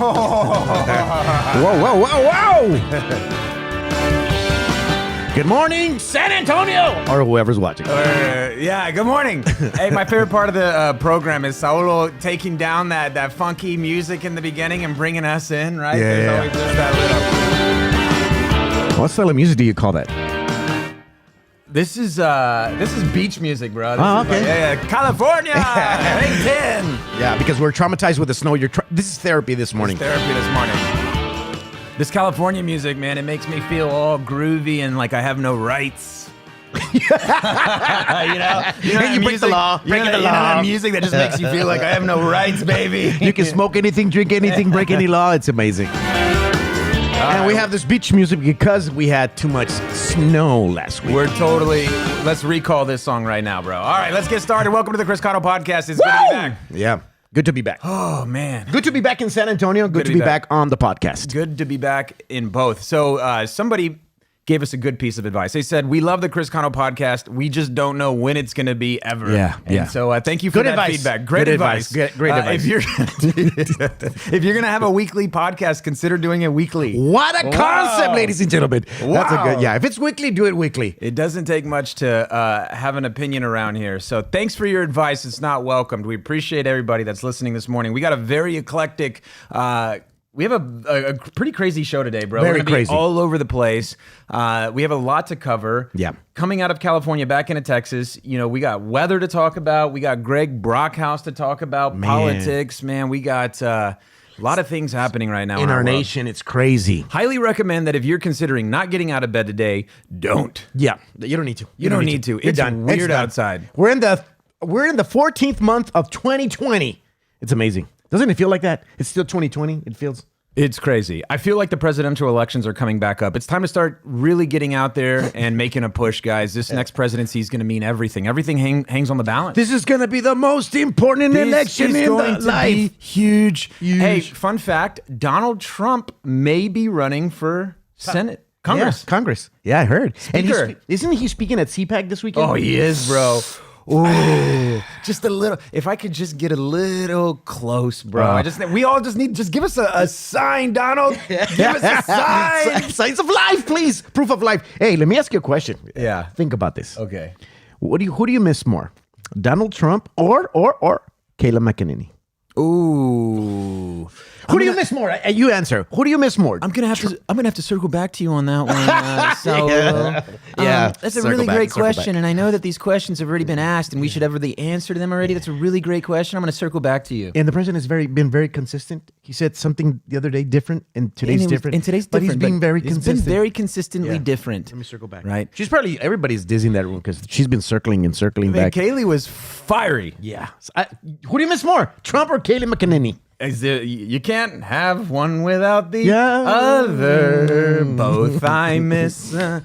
Whoa, whoa, whoa, whoa! Good morning, San Antonio! Or whoever's watching. Yeah, good morning. Hey, my favorite part of the program is Saulo taking down that funky music in the beginning and bringing us in, right? Yeah. There's always just that little... What style of music do you call that? This is beach music, bro. Oh, This is okay. like, California, Big Ten. Yeah, because we're traumatized with the snow. This is therapy this morning. Therapy this morning. This California music, man, it makes me feel all groovy and like I have no rights. you know You break the law. Breaking the law. That music that just makes you feel like I have no rights, baby. You can smoke anything, drink anything, break any law. It's amazing. And we have this beach music because we had too much snow last week. Let's recall this song right now, bro. All right, let's get started. Welcome to the Cano Podcast. It's good to be back. Yeah. Good to be back. Oh, man. Good to be back in San Antonio. Good to be back on the podcast. Good to be back in both. So somebody gave us a good piece of advice. They said, we love the Cano Podcast. We just don't know when it's going to be ever. Yeah. And so thank you for Good that advice. feedback. Great advice. Great advice. If you're going to have a weekly podcast, consider doing it weekly. What a concept, ladies and gentlemen. That's a good, if it's weekly, do it weekly. It doesn't take much to have an opinion around here. So thanks for your advice. It's not welcomed. We appreciate everybody that's listening this morning. We got a very eclectic, we have a pretty crazy show today, bro. Very We're gonna crazy. Be all over the place. We have a lot to cover. Yeah. Coming out of California, back into Texas, we got weather to talk about. We got Greg Brockhouse to talk about. Man. Politics, man. We got a lot of things happening right now In our world. nation, it's crazy. Highly recommend that if you're considering not getting out of bed today, don't. Yeah, you don't need to. You don't need to. You're It's done. weird It's done. outside. We're in the 14th month of 2020. It's amazing. Doesn't it feel like that? It's still 2020. It feels. It's crazy. I feel like the presidential elections are coming back up. It's time to start really getting out there and making a push, guys. This next presidency is going to mean everything. Everything hangs on the balance. This is going to be the most important election in going the to life. be huge. Hey, fun fact, Donald Trump may be running for Senate. Congress. Yeah, Congress. Yeah, I heard. Speaker. And isn't he speaking at CPAC this weekend? Oh, he is, bro. Ooh, just a little. If I could just get a little close, bro. We all just need. Just give us a sign, Donald. Give us a sign. Signs of life, please. Proof of life. Hey, let me ask you a question. Yeah. Think about this. Okay. Who do you miss more, Donald Trump or Kayla McEnany? Ooh. Who do you miss more? You answer. Who do you miss more? I'm gonna have to circle back to you on that one. Saulo. That's a really great question, and I know that these questions have already been asked, and we should have the answer to them already. That's a really great question. I'm gonna circle back to you. And the president has been very consistent. He said something the other day different, and today's different. And today's but different. he's being very consistent. He's been very consistently different. Let me circle back. Right. Everybody's dizzy in that room because she's been circling and circling back. Kaylee was fiery. Yeah. Who do you miss more, Trump or Kayla McEnany? You can't have one without the Yeah. other. Both I miss. So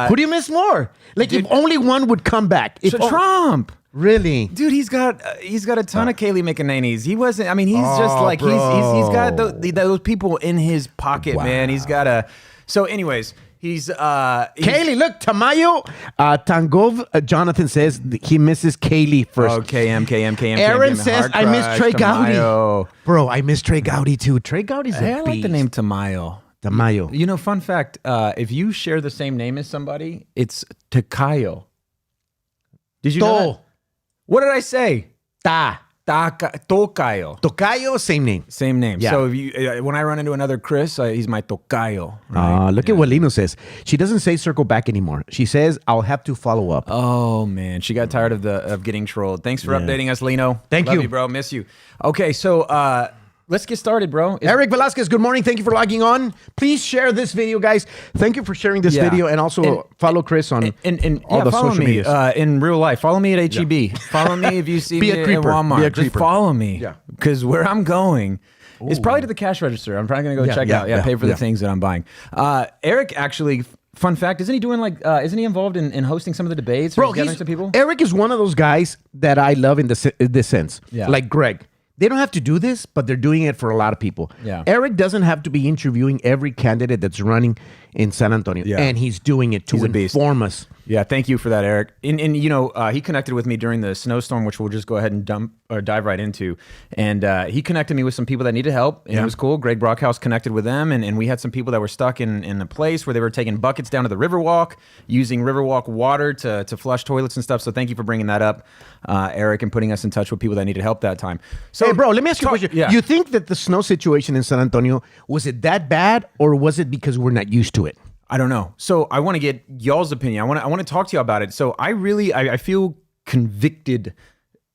Who do you miss more? Like, if only one would come back. Trump. Really? Dude, he's got a ton of Kaylee McEnany's. He wasn't. I mean, he's just like he's got those people in his pocket, man. He's got a. So, anyways, he's Kaylee, look, Tamayo Tangov, Jonathan says he misses Kaylee first. Oh, KM. Aaron says, I miss Trey Gowdy. Tamayo. Bro, I miss Trey Gowdy too. Trey Gowdy's Hey, a I like the beast. name Tamayo. Tamayo. Fun fact, if you share the same name as somebody, it's Takayo. Did you know that? What did I say? Tocayo. Tocayo, same name. Same name. Yeah. So if you, when I run into another Chris, he's my Tocayo. Right? Look at what Lino says. She doesn't say circle back anymore. She says, I'll have to follow up. Oh, man. She got tired of getting trolled. Thanks for updating us, Lino. Thank Love you. you, bro. Miss you. Okay, so let's get started, bro. Eric Velasquez, good morning. Thank you for logging on. Please share this video, guys. Thank you for sharing this video, and also follow Chris on all the follow social me, medias. in real life. Follow me at HEB. Follow me if you see Be me a creeper. at Walmart. Be a Just creeper. follow me. Yeah. Because where I'm going is probably to the cash register. I'm probably going to go check out. Pay for the things that I'm buying. Eric actually... Fun fact, isn't he doing isn't he involved in hosting some of the debates? Or Bro, gathering some people? Eric is one of those guys that I love in this sense. Yeah. Like Greg. they don't have to do this, but they're doing it for a lot of people. Yeah. Eric doesn't have to be interviewing every candidate that's running in San Antonio. Yeah. And he's doing it to inform us. Yeah, thank you for that, Eric. And he connected with me during the snowstorm, which we'll just go ahead and dive right into. And he connected me with some people that needed help, and it was cool. Greg Brockhouse connected with them, and we had some people that were stuck in a place where they were taking buckets down to the Riverwalk, using Riverwalk water to flush toilets and stuff. So thank you for bringing that up, Eric, and putting us in touch with people that needed help that time. So, hey, bro, let me ask you a question. Yeah. You think that the snow situation in San Antonio, was it that bad, or was it because we're not used to it? I don't know. So I want to get y'all's opinion. I want to talk to you about it. So I feel convicted,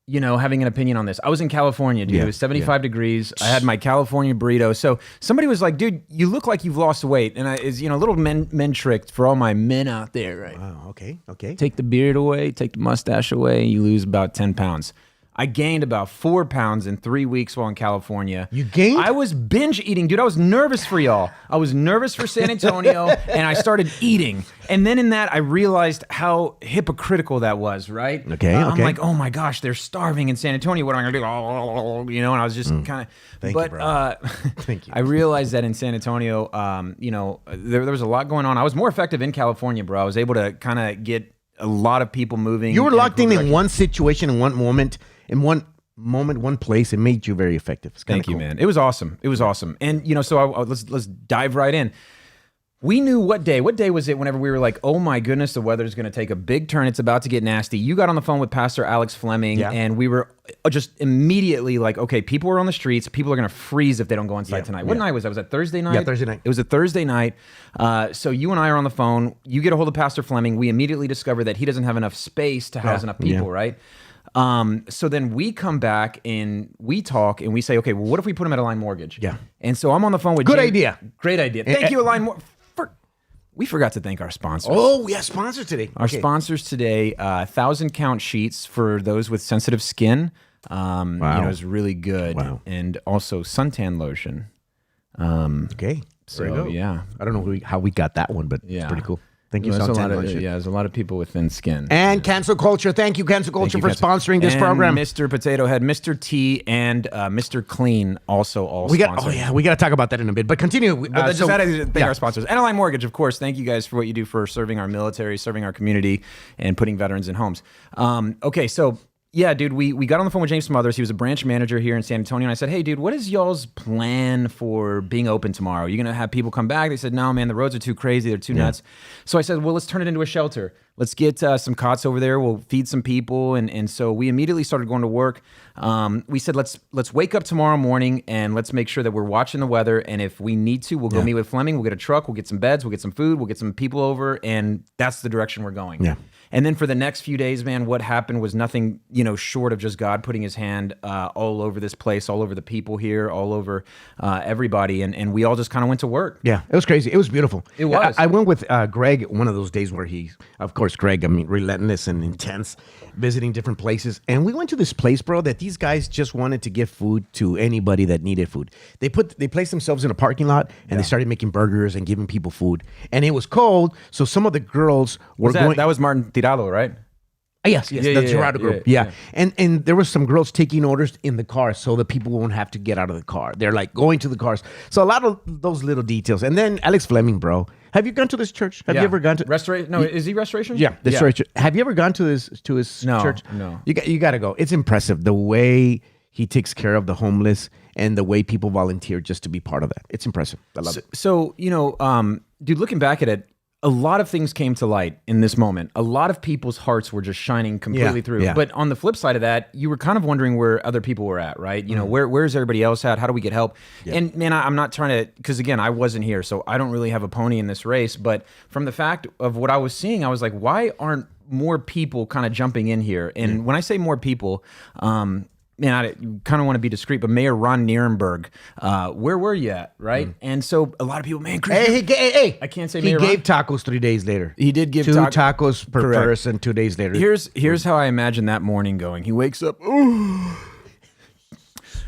having an opinion on this. I was in California, dude. It was 75 degrees. I had my California burrito. So somebody was like, dude, you look like you've lost weight. And a little men trick for all my men out there, right? Wow, okay. Take the beard away, take the mustache away, you lose about 10 pounds. I gained about 4 pounds in 3 weeks while in California. You gained? I was binge eating, dude. I was nervous for y'all. I was nervous for San Antonio, and I started eating. And then in that, I realized how hypocritical that was, right? Okay. I'm like, oh my gosh, they're starving in San Antonio. What am I going to do? And I was just kind of... Thank you, bro. Thank you. I realized that in San Antonio, there was a lot going on. I was more effective in California, bro. I was able to kind of get a lot of people moving. You were locked in one situation, in one moment, one place. It made you very effective. Thank you, man. It was awesome. And so let's dive right in. We knew what day was it whenever we were like, oh my goodness, the weather's going to take a big turn. It's about to get nasty. You got on the phone with Pastor Alex Fleming, and we were just immediately like, okay, people are on the streets. People are going to freeze if they don't go inside tonight. What night was that? Was that Thursday night? Yeah, Thursday night. It was a Thursday night. So you and I are on the phone. You get a hold of Pastor Fleming. We immediately discover that he doesn't have enough space to house enough people, right? So then we come back and we talk and we say, okay, well, what if we put him at Align Mortgage? Yeah. And so I'm on the phone with Good idea. Great idea. Thank you, Align Mortgage. We forgot to thank our sponsors. Oh, we have sponsors today. Our sponsors today, 1,000 count sheets for those with sensitive skin. Wow. Is really good. Wow. And also suntan lotion. Okay. So, There you go. yeah. I don't know how we got that one, but it's pretty cool. Thank you, there's Suntan. there's a lot of people with thin skin. And Cancel Culture. Thank you, Cancel Culture, for sponsoring this program. Mr. Potato Head, Mr. T, and Mr. Clean also sponsored. We got to talk about that in a bit. But continue. Just had to thank our sponsors. And Align Mortgage, of course. Thank you guys for what you do for serving our military, serving our community, and putting veterans in homes. Okay, so... yeah, dude, we got on the phone with James Smothers. He was a branch manager here in San Antonio. And I said, hey, dude, what is y'all's plan for being open tomorrow? Are you going to have people come back? They said, no, man, the roads are too crazy. They're too nuts. So I said, well, let's turn it into a shelter. Let's get some cots over there. We'll feed some people. And so we immediately started going to work. We said, let's wake up tomorrow morning and let's make sure that we're watching the weather. And if we need to, we'll go meet with Fleming. We'll get a truck. We'll get some beds. We'll get some food. We'll get some people over. And that's the direction we're going. Yeah. And then for the next few days, man, what happened was nothing, short of just God putting his hand all over this place, all over the people here, all over everybody. And we all just kind of went to work. Yeah, it was crazy. It was beautiful. It was. I went with Greg one of those days where of course, Greg, relentless and intense, visiting different places. And we went to this place, bro, that these guys just wanted to give food to anybody that needed food. They placed themselves in a parking lot and they started making burgers and giving people food. And it was cold, so some of the girls were going... That was Martin Tirado, right? Yes, the Gerardo group. Yeah. And there were some girls taking orders in the car so the people won't have to get out of the car. They're like going to the cars. So a lot of those little details. And then Alex Fleming, bro. Have you gone to this church? Have you ever gone to Restoration? No, is he Restoration? Yeah, Restoration. Have you ever gone to his church? No. You got to go. It's impressive the way he takes care of the homeless and the way people volunteer just to be part of that. It's impressive. I love it. So, dude, looking back at it, a lot of things came to light in this moment. A lot of people's hearts were just shining completely through. Yeah. But on the flip side of that, you were kind of wondering where other people were at, right? Where's everybody else at? How do we get help? Yeah. And man, I'm not trying to, because again, I wasn't here, so I don't really have a pony in this race. But from the fact of what I was seeing, I was like, why aren't more people kind of jumping in here? And when I say more people, man, I kind of want to be discreet, but Mayor Ron Nierenberg, where were you at, right? And so a lot of people, man, hey, I can't say he Mayor gave Ron. tacos 3 days later. He did give two tacos per Correct. person 2 days later. Here's how I imagine that morning going. He wakes up,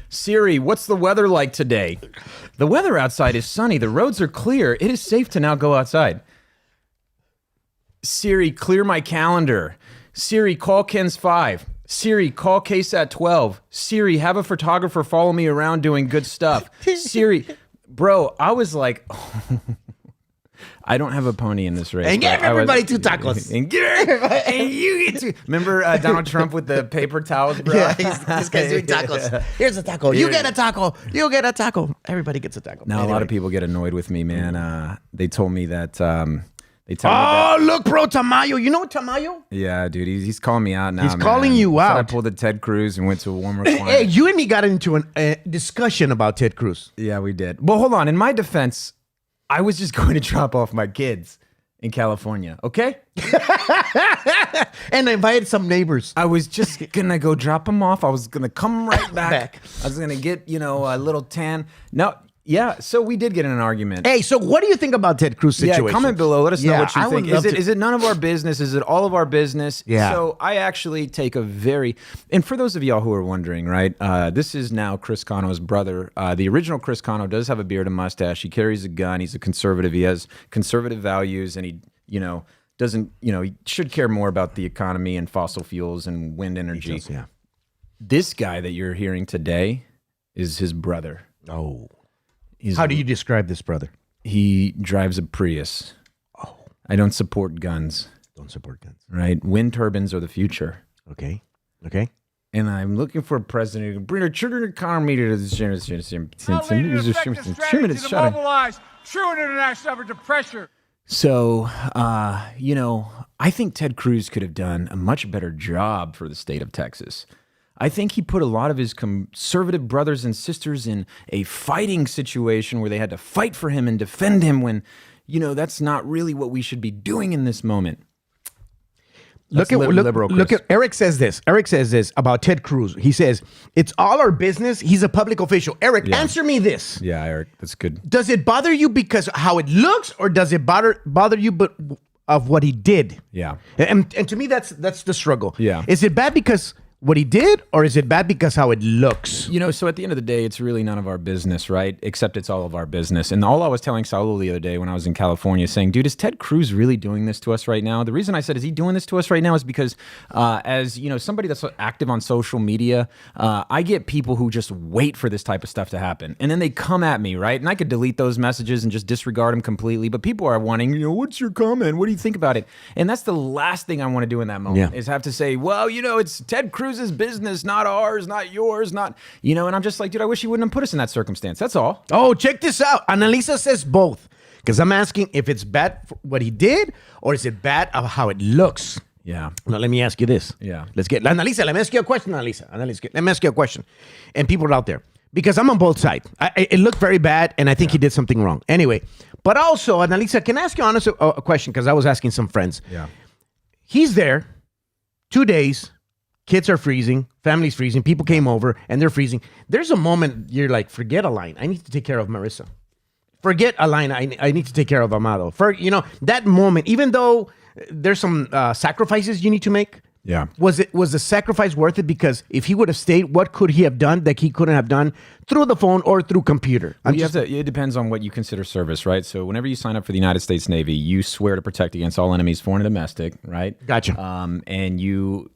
Siri, what's the weather like today? The weather outside is sunny. The roads are clear. It is safe to now go outside. Siri, clear my calendar. Siri, call Ken's 5. Siri, call KSAT 12. Siri, have a photographer follow me around doing good stuff. Siri, bro, I was like, I don't have a pony in this race. And give everybody 2 tacos. And you get 2. Remember Donald Trump with the paper towels, bro? Yeah, this guy's doing tacos. Here's a taco. You get a taco. You get a taco. Everybody gets a taco. Now, a lot of people get annoyed with me, man. They told me that... look, bro, Tamayo. You know Tamayo? Yeah, dude, he's calling me out now. He's calling you I out. I pulled a Ted Cruz and went to a warmer climate. Hey, you and me got into a discussion about Ted Cruz. Yeah, we did. Well, hold on. In my defense, I was just going to drop off my kids in California, okay? And I invited some neighbors. I was just going to go drop them off. I was going to come right back. I was going to get, a little tan. No. Yeah, so we did get in an argument. Hey, so what do you think about Ted Cruz situation? Yeah, comment below. Let us know what you think. Is Is it none of our business? Is it all of our business? Yeah. So I actually take and for those of y'all who are wondering, right, this is now Chris Cano's brother. The original Chris Cano does have a beard and mustache. He carries a gun. He's a conservative. He has conservative values, and he, doesn't, he should care more about the economy and fossil fuels and wind energy. Does, yeah. This guy that you're hearing today is his brother. Oh. How do you describe this brother? He drives a Prius. Oh. I don't support guns. Don't support guns. Right? Wind turbines are the future. Okay. And I'm looking for a president who can bring a true economy to the mobilize true international effort to pressure. So, I think Ted Cruz could have done a much better job for the state of Texas. I think he put a lot of his conservative brothers and sisters in a fighting situation where they had to fight for him and defend him when, that's not really what we should be doing in this moment. Look at Eric says this. Eric says this about Ted Cruz. He says, it's all our business. He's a public official. Eric, answer me this. Yeah, Eric, that's good. Does it bother you because how it looks, or does it bother you but of what he did? Yeah. And to me, that's the struggle. Yeah. Is it bad because what he did, or is it bad because how it looks? So at the end of the day, it's really none of our business, right? Except it's all of our business. And all I was telling Saul the other day when I was in California saying, dude, is Ted Cruz really doing this to us right now? The reason I said, is he doing this to us right now is because as, somebody that's active on social media, I get people who just wait for this type of stuff to happen. And then they come at me, right? And I could delete those messages and just disregard them completely. But people are wanting, what's your comment? What do you think about it? And that's the last thing I want to do in that moment is have to say, well, it's Ted Cruz's business, not ours, not yours, not, and I'm just like, dude, I wish he wouldn't have put us in that circumstance. That's all. Oh, check this out. Annalisa says both. Because I'm asking if it's bad for what he did, or is it bad of how it looks? Yeah. Now, let me ask you this. Yeah. Annalisa, let me ask you a question, Annalisa. Let me ask you a question. And people are out there. Because I'm on both sides. It looked very bad, and I think he did something wrong. Anyway, but also, Annalisa, can I ask you a question? Because I was asking some friends. Yeah. He's there 2 days. Kids are freezing, family's freezing, people came over and they're freezing. There's a moment you're like, forget a line. I need to take care of Marissa. Forget a line. I need to take care of Amado. That moment, even though there's some sacrifices you need to make. Yeah. Was the sacrifice worth it? Because if he would have stayed, what could he have done that he couldn't have done through the phone or through computer? It depends on what you consider service, right? So whenever you sign up for the United States Navy, you swear to protect against all enemies, foreign and domestic, right? Gotcha. And you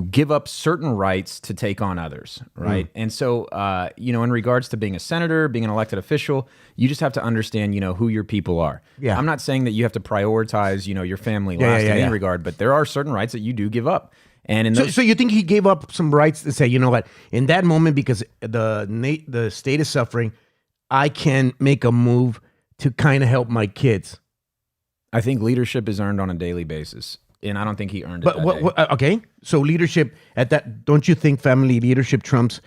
give up certain rights to take on others, right? And so, in regards to being a senator, being an elected official, you just have to understand, who your people are. Yeah. I'm not saying that you have to prioritize, your family last in any regard, but there are certain rights that you do give up. And in those, so you think he gave up some rights to say, you know what, in that moment, because the state is suffering, I can make a move to kind of help my kids? I think leadership is earned on a daily basis, and I don't think he earned it. Okay, so leadership at that, don't you think family leadership trumps?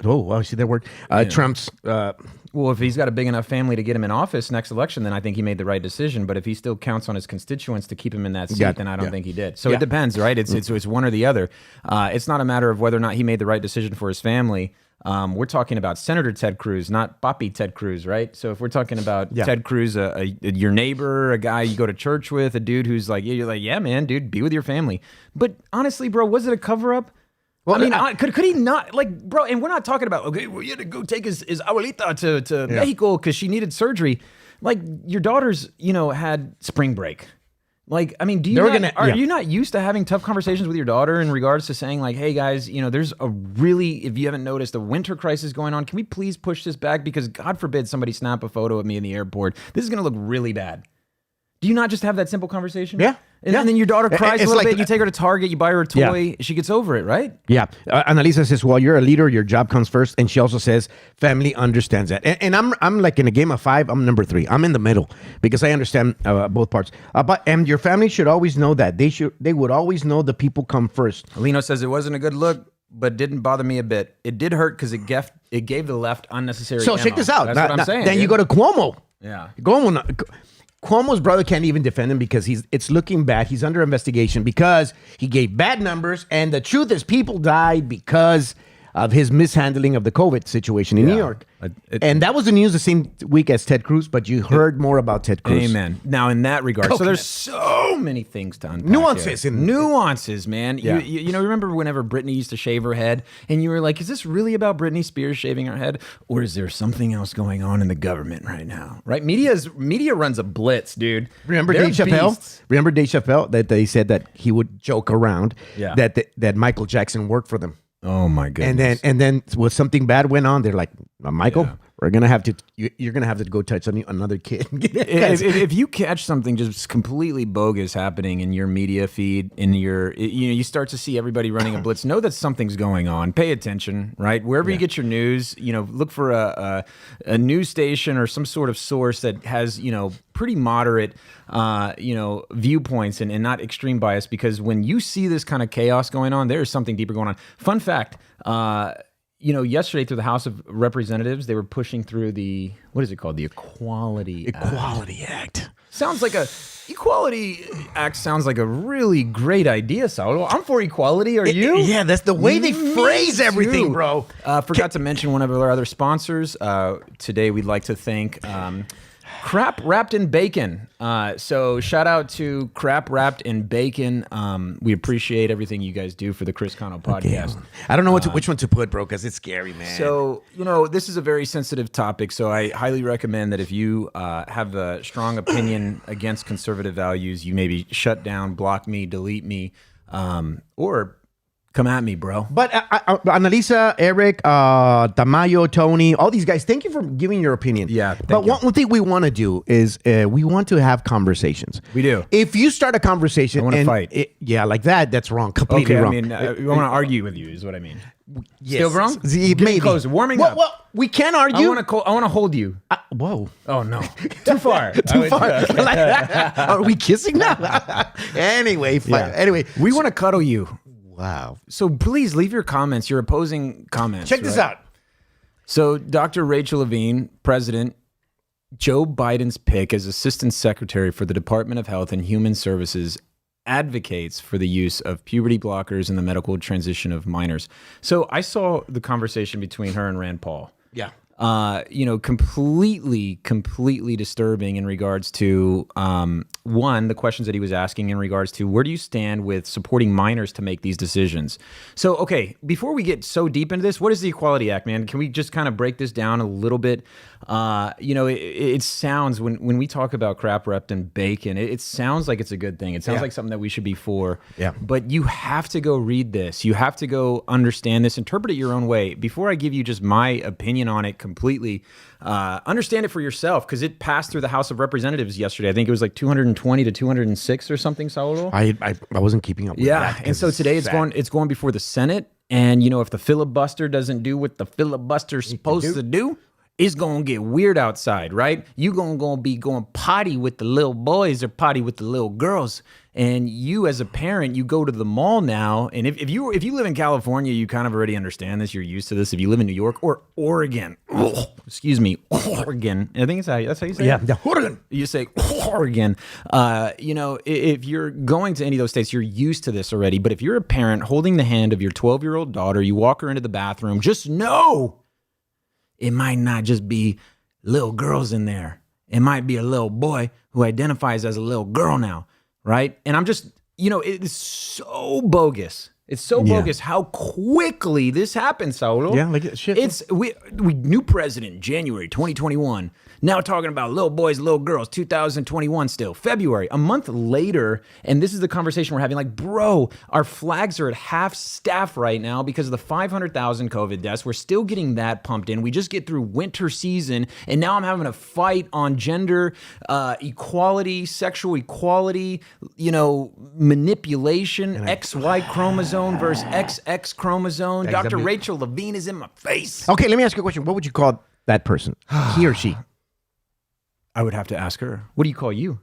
Oh, I see that word. Trumps. Well, if he's got a big enough family to get him in office next election, then I think he made the right decision. But if he still counts on his constituents to keep him in that seat, then I don't think he did. So it depends, right? It's one or the other. It's not a matter of whether or not he made the right decision for his family. We're talking about Senator Ted Cruz, not Papi Ted Cruz, right? So if we're talking about Ted Cruz, your neighbor, a guy you go to church with, a dude who's like, you're like, yeah, man, dude, be with your family. But honestly, bro, was it a cover-up? Well, I mean, could he not, like, bro, and we're not talking about, okay, well, you had to go take his abuelita to Mexico because she needed surgery. Like, your daughters, had spring break. Like, I mean, are you not used to having tough conversations with your daughter in regards to saying like, hey guys, there's if you haven't noticed, a winter crisis going on. Can we please push this back? Because God forbid somebody snap a photo of me in the airport. This is going to look really bad. Do you not just have that simple conversation? Yeah. And then your daughter cries a little bit. You take her to Target, you buy her a toy. Yeah. She gets over it, right? Yeah. Annalisa says, well, you're a leader. Your job comes first. And she also says, family understands that. And I'm like in a game of 5, I'm number 3. I'm in the middle because I understand both parts. And your family should always know that. They would always know the people come first. Lino says, it wasn't a good look, but didn't bother me a bit. It did hurt because it gave the left unnecessary So ammo. check this out. That's what I'm saying. Then you go to Cuomo. Yeah. Cuomo's brother can't even defend him because it's looking bad. He's under investigation because he gave bad numbers. And the truth is people died because of his mishandling of the COVID situation in New York. And that was the news the same week as Ted Cruz, but you heard more about Ted Cruz. Amen. Now, in that regard, so there's so many things to unpack. Nuances, man. Yeah. You remember whenever Britney used to shave her head, and you were like, is this really about Britney Spears shaving her head, or is there something else going on in the government right now? Right? Media runs a blitz, dude. Remember They're Dave Chappelle? beasts. Remember Dave Chappelle that they said that he would joke around Yeah. that Michael Jackson worked for them. Oh my goodness. And then when something bad went on, they're like, Michael, we're gonna have to. You're gonna have to go touch another kid. if you catch something just completely bogus happening in your media feed, you start to see everybody running a blitz. Know that something's going on. Pay attention, right? Wherever you get your news, look for a news station or some sort of source that has pretty moderate viewpoints and not extreme bias. Because when you see this kind of chaos going on, there is something deeper going on. Fun fact. Yesterday through the House of Representatives, they were pushing through the Equality Act. Equality Act sounds like a really great idea, Saul. I'm for equality. Are you? Yeah, that's the way they phrase everything, bro. Forgot to mention one of our other sponsors. Today, we'd like to thank Crap Wrapped in Bacon. So shout out to Crap Wrapped in Bacon. We appreciate everything you guys do for the Chris Cano podcast. I don't know which one to put, bro, because it's scary, man. So, this is a very sensitive topic. So I highly recommend that if you have a strong opinion against conservative values, you maybe shut down, block me, delete me, or come at me, bro. But Annalisa, Eric, Tamayo, Tony, all these guys, thank you for giving your opinion. Yeah, but one thing we want to do is we want to have conversations. We do. If you start a conversation, I want to fight. Like that's wrong. Completely wrong. I mean, I want to argue with you, is what I mean. Yes. Still wrong? Maybe. Close. Warming up. Well, we can argue. I want to hold you. Whoa. Oh no. Too far. Too far. Are we kissing now? Anyway, anyway, we want to cuddle you. Wow. So please leave your comments, your opposing comments. Check this out. So Dr. Rachel Levine, President, Joe Biden's pick as Assistant Secretary for the Department of Health and Human Services, advocates for the use of puberty blockers in the medical transition of minors. So I saw the conversation between her and Rand Paul. Yeah. Completely disturbing in regards to, one, the questions that he was asking in regards to where do you stand with supporting minors to make these decisions? So, okay, before we get so deep into this, what is the Equality Act, man? Can we just kind of break this down a little bit? It sounds, when we talk about crap wrapped in bacon, it sounds like it's a good thing. It sounds like something that we should be for. Yeah. But you have to go read this. You have to go understand this, interpret it your own way. Before I give you just my opinion on it completely, understand it for yourself, because it passed through the House of Representatives yesterday. I think it was like 220 to 206 or something, Saul. I wasn't keeping up with that. And so today it's going before the Senate. And, if the filibuster doesn't do what the filibuster's supposed to do, it's going to get weird outside, right? You going to be going potty with the little boys or potty with the little girls. And you as a parent, you go to the mall now. And if you live in California, you kind of already understand this. You're used to this. If you live in New York or Oregon, Oregon. I think that's how you say it. Yeah, Oregon. You say Oregon. If you're going to any of those states, you're used to this already. But if you're a parent holding the hand of your 12-year-old daughter, you walk her into the bathroom, just know it might not just be little girls in there. It might be a little boy who identifies as a little girl now, right? And I'm just, it is so bogus It's so bogus how quickly this happens, Saulo. Yeah, like shit. It's we new president January 2021. Now talking about little boys, little girls, 2021 still. February, a month later, and this is the conversation we're having. Like, bro, our flags are at half staff right now because of the 500,000 COVID deaths. We're still getting that pumped in. We just get through winter season, and now I'm having a fight on gender equality, sexual equality, manipulation, XY chromosome versus XX chromosome. Dr. Rachel Levine is in my face. Okay, let me ask you a question. What would you call that person? He or she? I would have to ask her. What do you call you?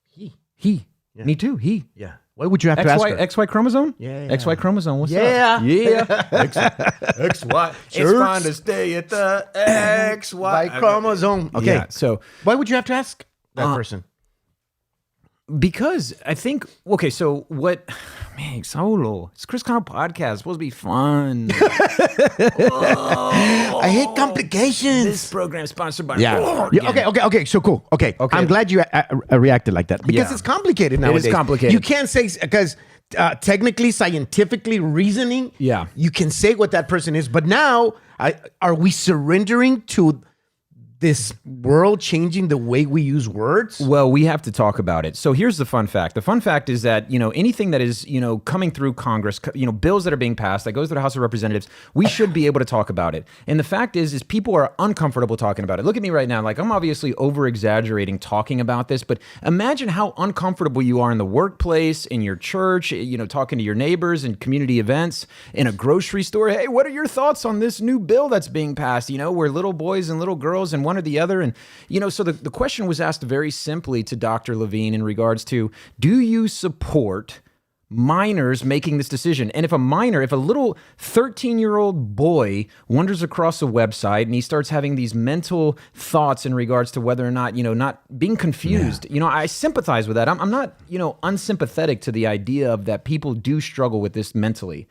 He. Yeah. Me too. He. Yeah. What would you have to ask her? XY chromosome? Yeah. XY chromosome. What's up? Yeah. XY. It's fine to stay at the XY chromosome. Okay. Yeah, so why would you have to ask that person? Because I think, okay, so what, man, Saulo, it's Chris Cano Podcast. It's supposed to be fun. I hate complications. This program is sponsored by Okay, so cool. Okay. I'm glad you reacted like that because it's complicated nowadays. It is complicated. You can't say, because technically, scientifically reasoning, you can say what that person is, but now, are we surrendering to this world changing the way we use words? Well, we have to talk about it. So here's the fun fact. The fun fact is that, anything that is, coming through Congress, bills that are being passed, that goes to the House of Representatives, we should be able to talk about it. And the fact is people are uncomfortable talking about it. Look at me right now. Like, I'm obviously over-exaggerating talking about this, but imagine how uncomfortable you are in the workplace, in your church, talking to your neighbors and community events, in a grocery store. Hey, what are your thoughts on this new bill that's being passed? Where little boys and little girls and one or the other. And, so the question was asked very simply to Dr. Levine in regards to, do you support minors making this decision? And if a little 13-year-old boy wanders across a website and he starts having these mental thoughts in regards to whether or not, not being confused, I sympathize with that. I'm not, unsympathetic to the idea of that people do struggle with this mentally.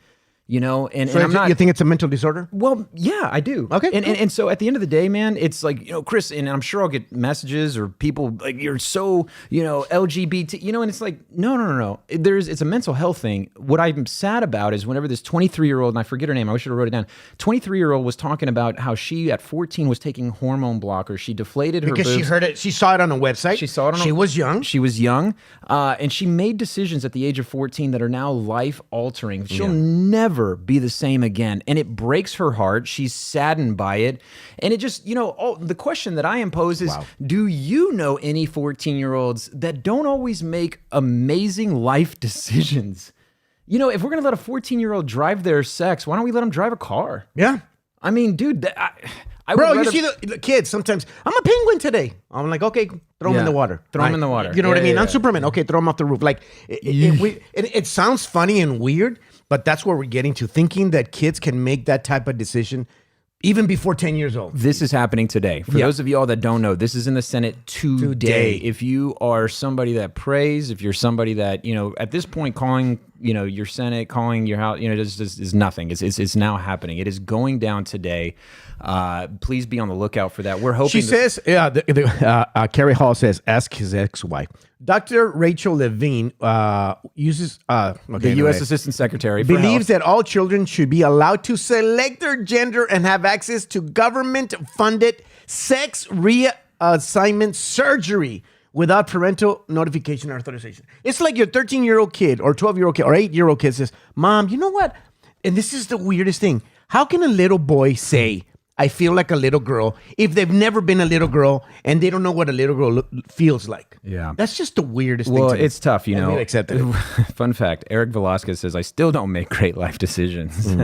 And I'm not. You think it's a mental disorder? Well, yeah, I do. Okay. And so at the end of the day, man, it's like, Chris, and I'm sure I'll get messages or people like, you're so, LGBT, and it's like, no. It's a mental health thing. What I'm sad about is whenever this 23-year-old, and I forget her name, I wish I wrote it down. 23-year-old was talking about how she at 14 was taking hormone blockers. She deflated her because boobs. she heard it. She saw it on a website. She was young. She was young. And she made decisions at the age of 14 that are now life altering. She'll never be the same again, and it breaks her heart. She's saddened by it, and it just, the question that I impose is, do you know any 14-year-olds that don't always make amazing life decisions? If we're gonna let a 14-year-old drive their sex, why don't we let them drive a car? Yeah. I mean, dude, Bro, you see the kids sometimes, I'm a penguin today. I'm like, okay, throw him in the water. Throw him in the water. You know what I mean? I'm Superman. Okay, throw him off the roof. Like, it sounds funny and weird, but that's where we're getting to, thinking that kids can make that type of decision even before 10 years old. This is happening today. For those of you all that don't know, this is in the Senate today. If you are somebody that prays, if you're somebody that, at this point calling, your Senate, calling your house, is nothing. It's now happening. It is going down today. Please be on the lookout for that. We're hoping. She says, Carrie Hall says, ask his ex-wife. Dr. Rachel Levine uses the U.S. Assistant Secretary for believes Health. that all children should be allowed to select their gender and have access to government-funded sex reassignment surgery without parental notification or authorization. It's like your 13-year-old kid or 12-year-old kid or 8-year-old kid says, Mom, you know what? And this is the weirdest thing. How can a little boy say, I feel like a little girl, if they've never been a little girl and they don't know what a little girl feels like? Yeah. That's just the weirdest thing. Well, it's tough, I really accept it. Fun fact, Eric Velasquez says, I still don't make great life decisions.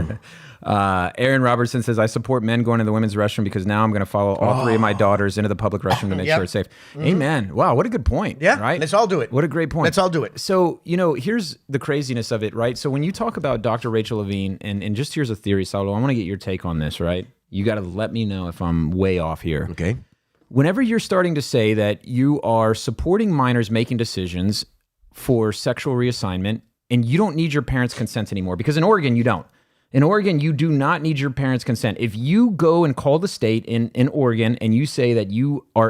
Aaron Robertson says, I support men going to the women's restroom because now I'm going to follow all three of my daughters into the public restroom to make sure it's safe. Amen. Wow, what a good point. Yeah, right? Let's all do it. What a great point. Let's all do it. So, here's the craziness of it, right? So when you talk about Dr. Rachel Levine, and just here's a theory, Saulo, I want to get your take on this, right? You got to let me know if I'm way off here. Okay. Whenever you're starting to say that you are supporting minors making decisions for sexual reassignment, and you don't need your parents' consent anymore, because in Oregon, you don't. In Oregon, you do not need your parents' consent. If you go and call the state in Oregon and you say that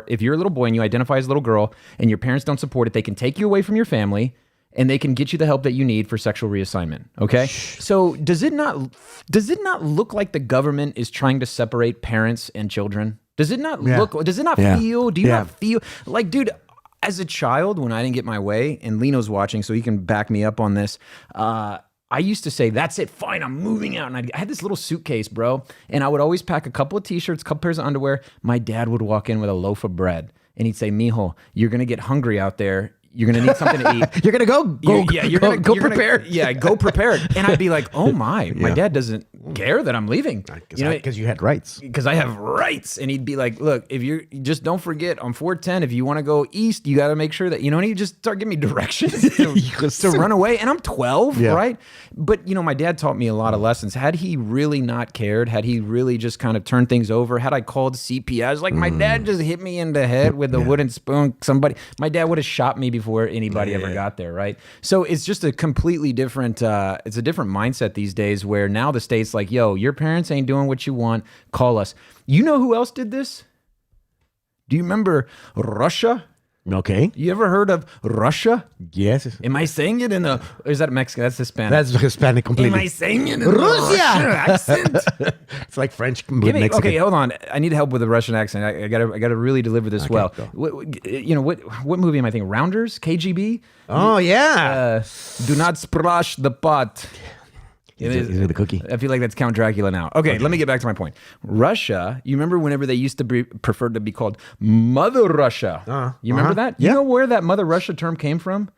if you're a little boy and you identify as a little girl and your parents don't support it, they can take you away from your family and they can get you the help that you need for sexual reassignment. Okay. So does it not look like the government is trying to separate parents and children? Does it not does it not feel, do you not feel like, dude, as a child, when I didn't get my way, and Lino's watching, so he can back me up on this, I used to say, that's it, fine, I'm moving out. And I had this little suitcase, bro, and I would always pack a couple of t-shirts, a couple pairs of underwear. My dad would walk in with a loaf of bread, and he'd say, mijo, you're going to get hungry out there. You're going to need something to eat. You're going to go prepared. Yeah, go prepared. And I'd be like, oh my dad doesn't care that I'm leaving. Because you had rights. Because I have rights. And he'd be like, look, if you just don't forget on 410, if you want to go east, you got to make sure that, and he'd just start giving me directions to run away. And I'm 12, right? But, my dad taught me a lot of lessons. Had he really not cared, had he really just kind of turned things over, had I called CPS, like my dad just hit me in the head with a wooden spoon, my dad would have shot me before anybody ever got there, right? So it's just a completely different, it's a different mindset these days where now the state's like, yo, your parents ain't doing what you want, call us. You know who else did this? Do you remember Russia? Okay. You ever heard of Russia? Yes. Am I saying it in a, or is that Mexican? That's Hispanic. That's Hispanic completely. Am I saying it in Russia a Russian accent? It's like French with Mexican. Okay, hold on. I need help with the Russian accent. I gotta really deliver this well. What movie am I thinking? Rounders? KGB? Oh, yeah. Do not splash the pot. Is it the cookie? I feel like that's Count Dracula now. Okay, let me get back to my point. Russia, you remember whenever they used to be preferred to be called Mother Russia? You remember that? You know where that Mother Russia term came from?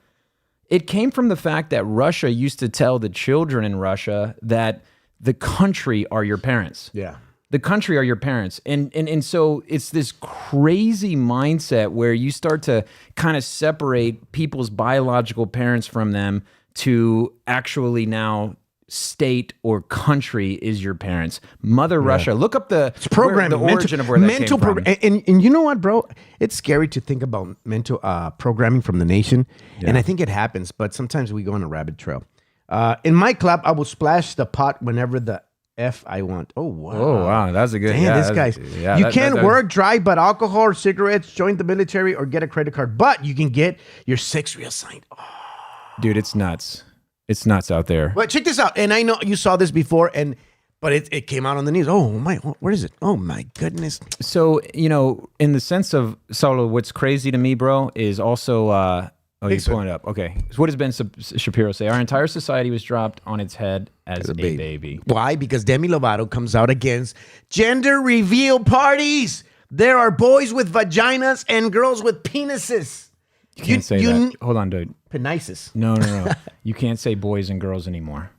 It came from the fact that Russia used to tell the children in Russia that the country are your parents. Yeah. The country are your parents. And so it's this crazy mindset where you start to kind of separate people's biological parents from them to actually now state or country is your parents. Mother Russia. Look up the programming, the origin of where that came from. And you know what, bro? It's scary to think about mental programming from the nation. Yeah. And I think it happens, but sometimes we go on a rabbit trail. In my club, I will splash the pot whenever the F I want. Oh, wow. Oh, wow. That's a good... Damn, this guy's... Yeah, you can't work, drive, but alcohol or cigarettes, join the military, or get a credit card. But you can get your sex reassigned. Oh. Dude, it's nuts. It's nuts out there. But check this out. And I know you saw this before, but it came out on the news. Oh, my... Where is it? Oh, my goodness. So, in the sense of... Saulo, what's crazy to me, bro, is also... Oh, you're pulling it up. Okay. So what does Ben Shapiro say? Our entire society was dropped on its head as a baby. Why? Because Demi Lovato comes out against gender reveal parties. There are boys with vaginas and girls with penises. You can't say that. Hold on, dude. Penises. No. You can't say boys and girls anymore.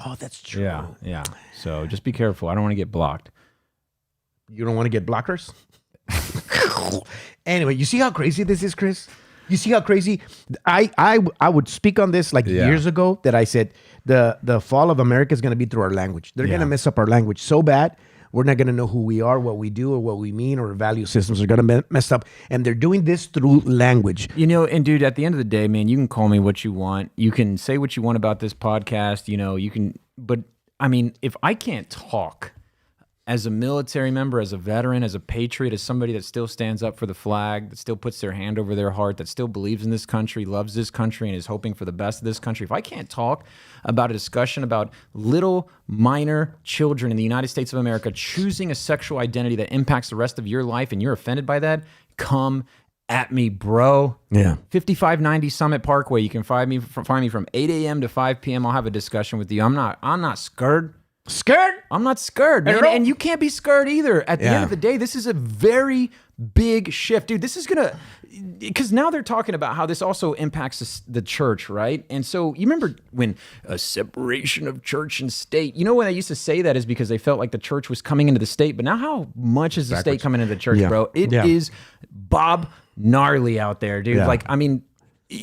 Oh, that's true. Yeah. So just be careful. I don't want to get blocked. You don't want to get blockers? Anyway, you see how crazy this is, Chris? You see how crazy? I would speak on this years ago that I said the fall of America is going to be through our language. They're going to mess up our language so bad. We're not going to know who we are, what we do, or what we mean, or value systems are going to mess up. And they're doing this through language. And dude, at the end of the day, man, you can call me what you want. You can say what you want about this podcast. You can, but I mean, if I can't talk as a military member, as a veteran, as a patriot, as somebody that still stands up for the flag, that still puts their hand over their heart, that still believes in this country, loves this country, and is hoping for the best of this country. If I can't talk about a discussion about little minor children in the United States of America choosing a sexual identity that impacts the rest of your life and you're offended by that, come at me, bro. Yeah. 5590 Summit Parkway. You can find me from 8 a.m. to 5 p.m. I'll have a discussion with you. I'm not scared. Scared? I'm not scared, man. And you can't be scared either. At the end of the day, this is a very big shift. Dude, this is going to... Because now they're talking about how this also impacts the church, right? And so you remember when a separation of church and state... You know when they used to say that is because they felt like the church was coming into the state. But now how much is the state coming into the church, bro? It is Bob gnarly out there, dude. Like, I mean...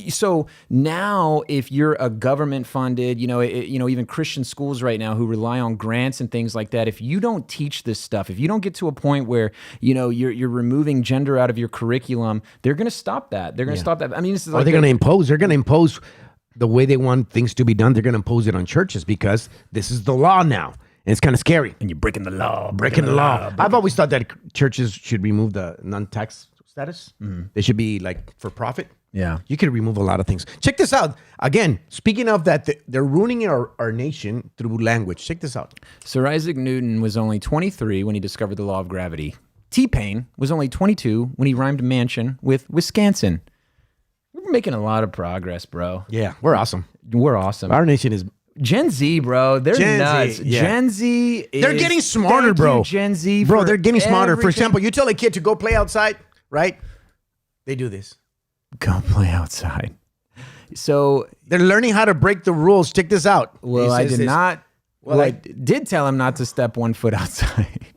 So now if you're a government funded, even Christian schools right now who rely on grants and things like that, if you don't teach this stuff, if you don't get to a point where, you're removing gender out of your curriculum, they're going to stop that. They're going to stop that. I mean, this is like... They're going to impose. They're going to impose the way they want things to be done. They're going to impose it on churches because this is the law now. And it's kind of scary. And you're breaking the law. Breaking the law. I've always thought that churches should remove the non-tax status. Mm-hmm. They should be like for profit. Yeah. You could remove a lot of things. Check this out. Again, speaking of that, they're ruining our nation through language. Check this out. Sir Isaac Newton was only 23 when he discovered the law of gravity. T-Pain was only 22 when he rhymed mansion with Wisconsin. We're making a lot of progress, bro. Yeah, we're awesome. We're awesome. Our nation is... Gen Z, bro, they're Gen Z, nuts. yeah. Gen Z is... They're getting smarter, Thank bro. you, Gen Z, Bro, for they're getting smarter. For everything. example, you tell a kid to go play outside, right? They do this. Go play outside. So, They're learning how to break the rules. Check this out. well, He I says did this. not... Well, Well, I did tell him not to step 1 foot outside.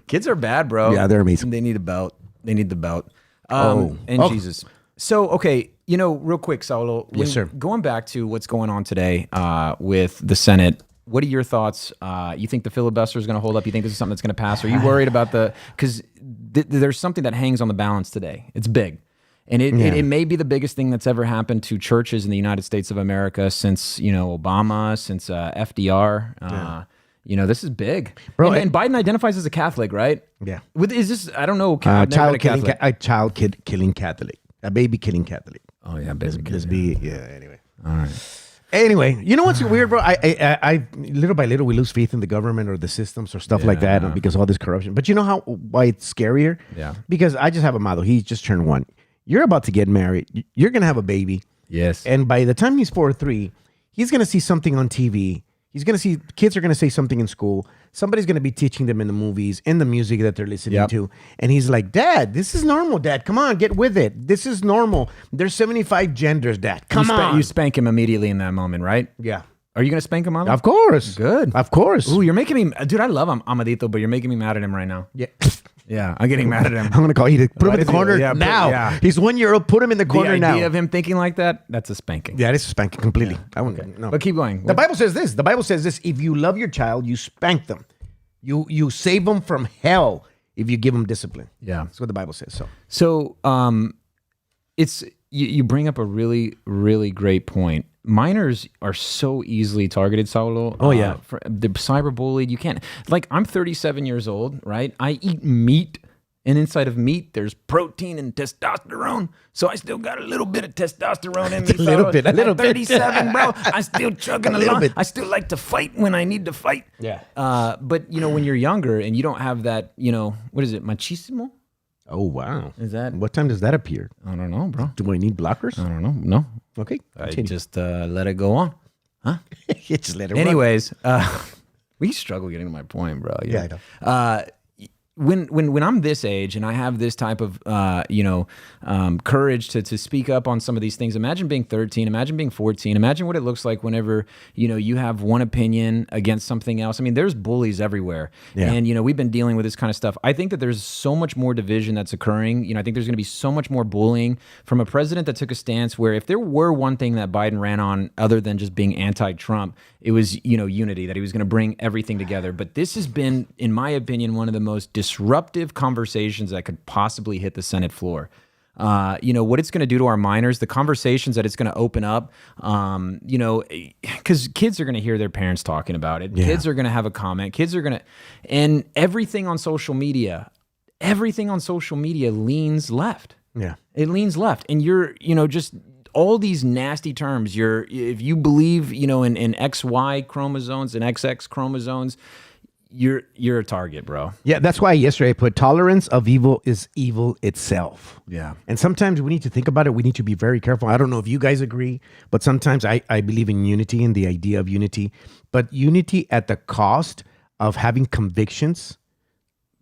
Kids are bad, bro. Yeah, they're amazing. They need a belt. They need the belt. Oh. And Oh. Jesus. So, okay, real quick, Saulo. Yes, sir. Going back to what's going on today with the Senate, what are your thoughts? You think the filibuster is going to hold up? You think this is something that's going to pass? Are you worried about because there's something that hangs on the balance today. It's big. And it may be the biggest thing that's ever happened to churches in the United States of America since, Obama, since FDR. This is big. Bro, and Biden identifies as a Catholic, right? Yeah. Is this, I don't know. I've never been a Catholic. Killing Catholic. A baby killing Catholic. Oh, yeah, basically. Anyway. All right. Anyway, you know what's weird, bro? I little by little we lose faith in the government or the systems or stuff like that because of all this corruption. But you know why it's scarier? Yeah. Because I just have a model. He just turned 1. You're about to get married. You're gonna have a baby. Yes. And by the time he's 4 or 3, he's gonna see something on TV. He's gonna see kids are gonna say something in school. Somebody's gonna be teaching them in the movies, in the music that they're listening to. And he's like, Dad, this is normal, Dad. Come on, get with it. This is normal. There's 75 genders, Dad. Come on. You spank him immediately in that moment, right? Yeah. Are you going to spank him, Mama? Of course. Good. Of course. Ooh, you're making me... Dude, I love Amadito, but you're making me mad at him right now. Yeah. Yeah, I'm getting mad at him. I'm gonna call you to put him Why in the does he- corner yeah, now. He's 1 year old. Put him in the corner The now. idea of him thinking like that, that's a spanking. Yeah, this is spanking completely. I wouldn't. No. But keep going. The Bible says this. The Bible says this. If you love your child, you spank them. You save them from hell if you give them discipline. Yeah. That's what the Bible says. So it's you bring up a really, really great point. Minors are so easily targeted, Saulo. Oh, yeah. They're cyberbullied. You can't... Like, I'm 37 years old, right? I eat meat. And inside of meat, there's protein and testosterone. So I still got a little bit of testosterone in me. A little bit. At 37, bro. I'm still chugging along. bit. I still like to fight when I need to fight. Yeah. But, when you're younger and you don't have that, what is it, machismo? Oh, wow. Is that... What time does that appear? I don't know, bro. Do I need blockers? I don't know. No. Okay. I continue. just let it go on. Huh? Just let it run. Anyways, we struggle getting to my point, bro. Yeah, I know. When I'm this age and I have this type of courage to speak up on some of these things, imagine being 13, imagine being 14, imagine what it looks like whenever you have one opinion against something else. I mean, there's bullies everywhere, and we've been dealing with this kind of stuff. I think that there's so much more division that's occurring. I think there's going to be so much more bullying from a president that took a stance where if there were one thing that Biden ran on other than just being anti-Trump, it was unity, that he was going to bring everything together. But this has been, in my opinion, one of the most disruptive conversations that could possibly hit the Senate floor. What it's going to do to our minors, the conversations that it's going to open up, because kids are going to hear their parents talking about it. Yeah. Kids are going to have a comment. Kids are going to, and everything on social media leans left. Yeah. It leans left. And you're, just all these nasty terms. If you believe, in XY chromosomes and XX chromosomes, you're a target, bro. Yeah, that's why yesterday I put tolerance of evil is evil itself. Yeah. And sometimes we need to think about it. We need to be very careful. I don't know if you guys agree, but sometimes I believe in unity and the idea of unity. But unity at the cost of having convictions,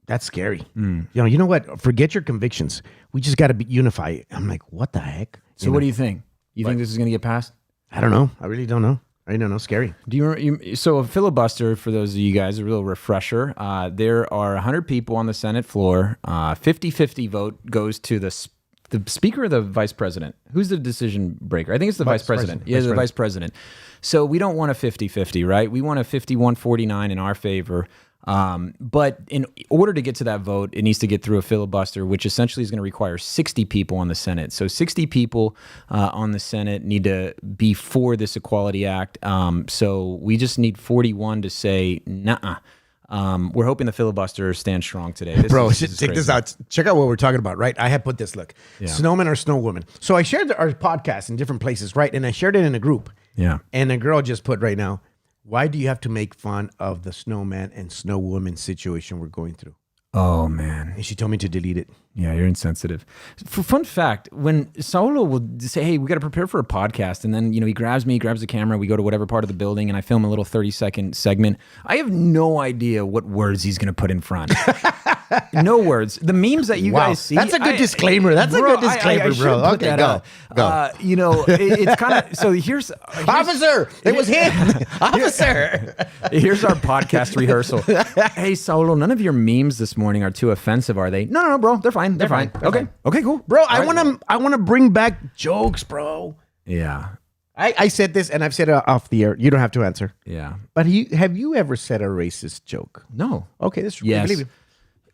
that's scary. You know what? Forget your convictions. We just got to be unified. I'm like, what the heck? So what do you think? You think this is going to get passed? I don't know. I really don't know. I don't know. Scary. Do you so a filibuster, for those of you guys, a real refresher, there are 100 people on the Senate floor. 50-50 vote goes to the speaker or the vice president. Who's the decision breaker? I think it's the vice president. Yeah, the vice president. So we don't want a 50-50, right? We want a 51-49 in our favor. But in order to get to that vote, it needs to get through a filibuster, which essentially is going to require 60 people on the Senate. So 60 people on the Senate need to be for this Equality Act. So we just need 41 to say, nuh-uh. We're hoping the filibuster stands strong today. Bro, this is check this crazy. out. Check out what we're talking about, right? I have put this, look, snowman or snowwoman. So I shared our podcast in different places, right? And I shared it in a group. Yeah. And a girl just put right now, why do you have to make fun of the snowman and snowwoman situation we're going through? Oh, man. And she told me to delete it. Yeah, you're insensitive. For fun fact, when Saulo will say, hey, we got to prepare for a podcast, and then, he grabs the camera, we go to whatever part of the building, and I film a little 30-second segment, I have no idea what words he's going to to put in front. No words. The memes that you guys see. That's a good disclaimer. That's a good disclaimer, I bro. put Okay, that go. up. It's kind of, so here's Officer, it was him. Officer. Here's our podcast rehearsal. Hey, Saulo, none of your memes this morning are too offensive, are they? No, bro. They're fine. They're fine. Okay, cool. Bro, I want to bring back jokes, bro. Yeah. I said this, and I've said it off the air. You don't have to answer. Yeah. But have you ever said a racist joke? No. Okay, that's true. Yes. I believe you.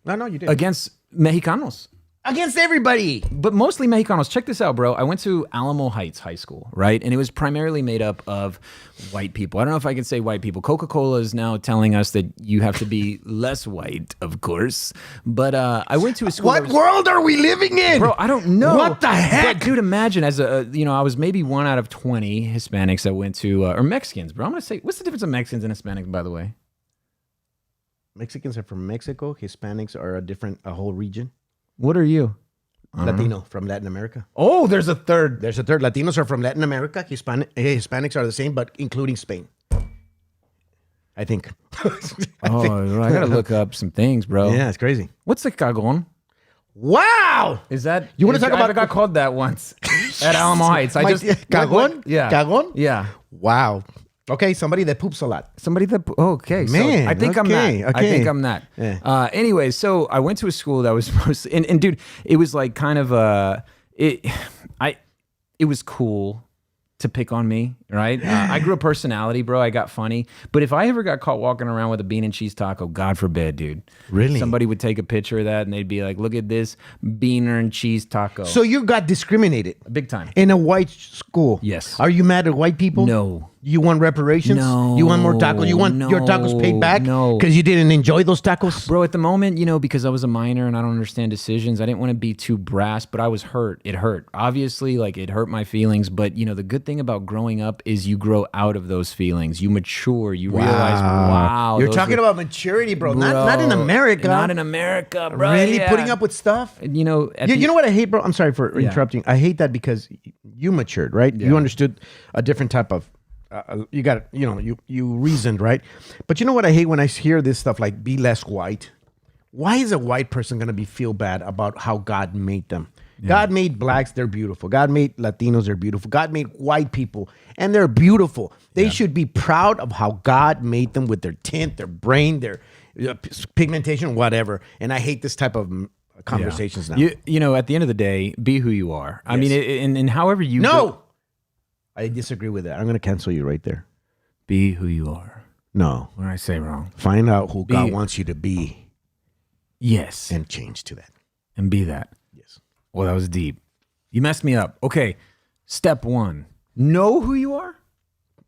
No, you did. Against Mexicanos. Against everybody. But mostly Mexicanos. Check this out, bro. I went to Alamo Heights High School, right? And it was primarily made up of white people. I don't know if I can say white people. Coca-Cola is now telling us that you have to be less white, of course. But I went to a school. What world are we living in? Bro, I don't know. What the heck? But dude, imagine I was maybe 1 out of 20 Hispanics that went to, or Mexicans, bro. I'm going to say, what's the difference of Mexicans and Hispanics, by the way? Mexicans are from Mexico. Hispanics are a whole region. What are you? Latino from Latin America. Oh, there's a third. There's a third. Latinos are from Latin America. Hispanics are the same, but including Spain. I think. I gotta look up some things, bro. Yeah, it's crazy. What's a cagon? Wow. Is that You wanna talk about- I got called that once at Alamo Heights. Cagon? Yeah. Cagon? Yeah. Wow. Okay, somebody that poops a lot. Somebody that okay, Man, so I think I'm that. okay, I think I'm that. Yeah. Anyway, so I went to a school that was mostly, and dude, it was like kind of it was cool to pick on me, right? I grew a personality, bro. I got funny. But if I ever got caught walking around with a bean and cheese taco, God forbid, dude. Really? Somebody would take a picture of that and they'd be like, look at this beaner and cheese taco. So you got discriminated Big time. in a white school. Yes. Are you mad at white people? No. You want reparations? No. You want more tacos? You want your tacos paid back? No. Because you didn't enjoy those tacos? Bro, at the moment, because I was a minor and I don't understand decisions, I didn't want to be too brass, but I was hurt. It hurt. Obviously, it hurt my feelings. But, the good thing about growing up is you grow out of those feelings. You mature. You realize, wow. You're talking about maturity, bro. Not in America. Not in America, bro. Really? Yeah. Putting up with stuff? You You know what I hate, bro? I'm sorry for interrupting. I hate that because you matured, right? Yeah. You understood a different type of, you got, you reasoned, right? But you know what I hate when I hear this stuff like be less white? Why is a white person going to feel bad about how God made them? Yeah. God made blacks, they're beautiful. God made Latinos, they're beautiful. God made white people, and they're beautiful. They should be proud of how God made them with their tint, their brain, their pigmentation, whatever. And I hate this type of conversations now. At the end of the day, be who you are. I mean, and however you No! I disagree with that. I'm going to cancel you right there. be who you are. No. When I say wrong. Find out who God wants you to be Yes. and change to that. And be that. Yes. Well, that was deep. You messed me up. Okay. Step 1. Know who you are.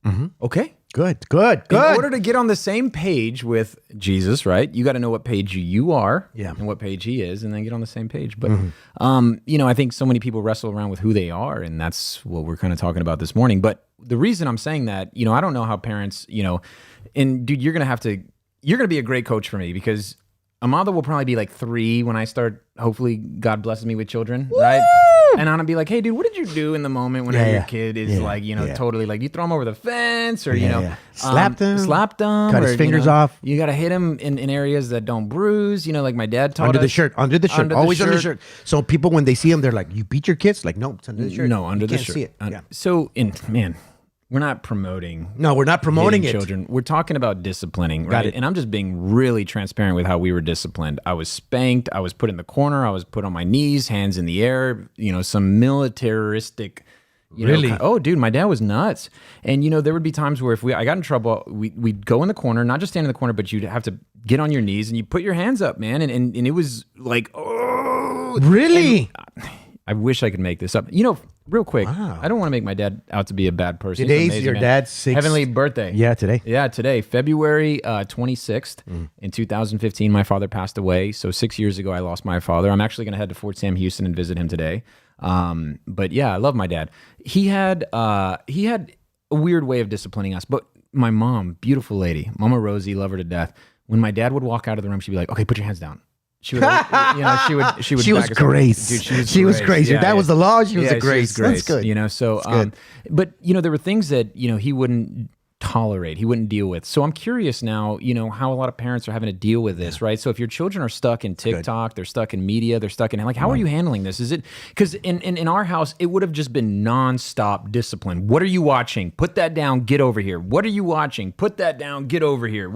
Mm-hmm. Okay. Good. In order to get on the same page with Jesus, right? You got to know what page you are and what page he is, and then get on the same page. But, I think so many people wrestle around with who they are, and that's what we're kind of talking about this morning. But the reason I'm saying that, I don't know how parents, and dude, you're going to be a great coach for me because Amanda will probably be like 3 when I start, hopefully God blesses me with children, right? And I'm gonna be like, hey, dude, what did you do in the moment when your kid is totally like, you throw him over the fence or, slapped him, cut his fingers off. You got to hit him in areas that don't bruise, like my dad taught Under us. the shirt, always under the shirt. So people, when they see him, they're like, you beat your kids? Like, no, it's under the shirt. No, under you the can't shirt. see it. Yeah. So, we're not promoting. No, we're not promoting hitting it. children. We're talking about disciplining, right? it. And I'm just being really transparent with how we were disciplined. I was spanked. I was put in the corner. I was put on my knees, hands in the air. Some militaristic. Really? Oh, dude, my dad was nuts. And there would be times where if I got in trouble, we'd go in the corner, not just stand in the corner, but you'd have to get on your knees and you put your hands up, man. And it was like, oh, Really? I wish I could make this up. real quick, Wow. I don't want to make my dad out to be a bad person. He's Today's amazing, your man. dad's 6th heavenly birthday. Yeah, today. Yeah, today, February 26th in 2015, my father passed away. So 6 years ago, I lost my father. I'm actually going to head to Fort Sam Houston and visit him today. But yeah, I love my dad. He had a weird way of disciplining us. But my mom, beautiful lady, Mama Rosie, love her to death. When my dad would walk out of the room, she'd be like, "Okay, put your hands down." She would, she would. She was back us up. grace. Dude, she was grace. Yeah, If that was the law, she was a she grace. That's good. You know, so, but there were things that, he wouldn't tolerate, he wouldn't deal with. So I'm curious now, how a lot of parents are having to deal with this, right? So if your children are stuck in TikTok, they're stuck in media, they're stuck in, like, how are you handling this? Is it, because in our house, it would have just been nonstop discipline. What are you watching? Put that down, get over here. What are you watching? Put that down, get over here.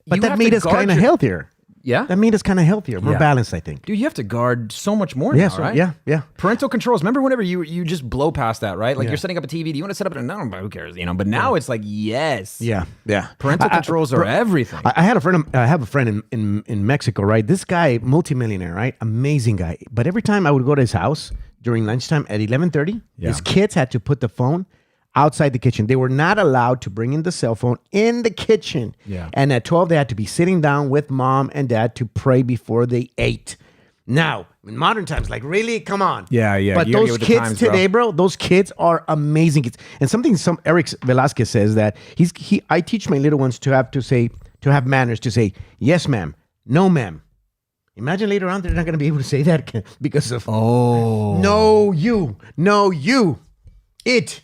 But that made us kind of healthier. Yeah? That made us kind of healthier, more balanced, I think. Dude, you have to guard so much more now, right? Yeah. Parental controls. Remember whenever you just blow past that, right? Like you're setting up a TV. Do you want to set up no, but who cares? But now it's like, yes. Yeah. Parental controls are everything. I had a friend. I have a friend in Mexico, right? This guy, multimillionaire, right? Amazing guy. But every time I would go to his house during lunchtime at 11:30, his kids had to put the phone outside the kitchen. They were not allowed to bring in the cell phone in the kitchen. Yeah. And at 12, they had to be sitting down with mom and dad to pray before they ate. Now, in modern times, like, really? Come on. Yeah. But You gotta get those with the kids times, today, bro, those kids are amazing kids. And some Eric Velasquez says that I teach my little ones to have manners, to say, yes, ma'am, no, ma'am. Imagine later on, they're not going to be able to say that because of, no, you, it.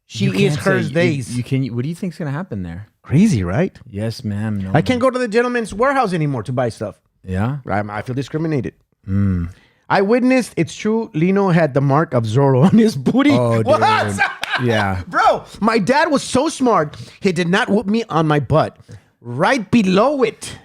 She is hers, days. What do you think's gonna happen there? Crazy, right? Yes, ma'am. No, I can't go to the gentleman's warehouse anymore to buy stuff. Yeah. I feel discriminated. I witnessed, it's true, Lino had the mark of Zorro on his booty. Oh, dude. What? Yeah. Bro, my dad was so smart, he did not whoop me on my butt. Right below it,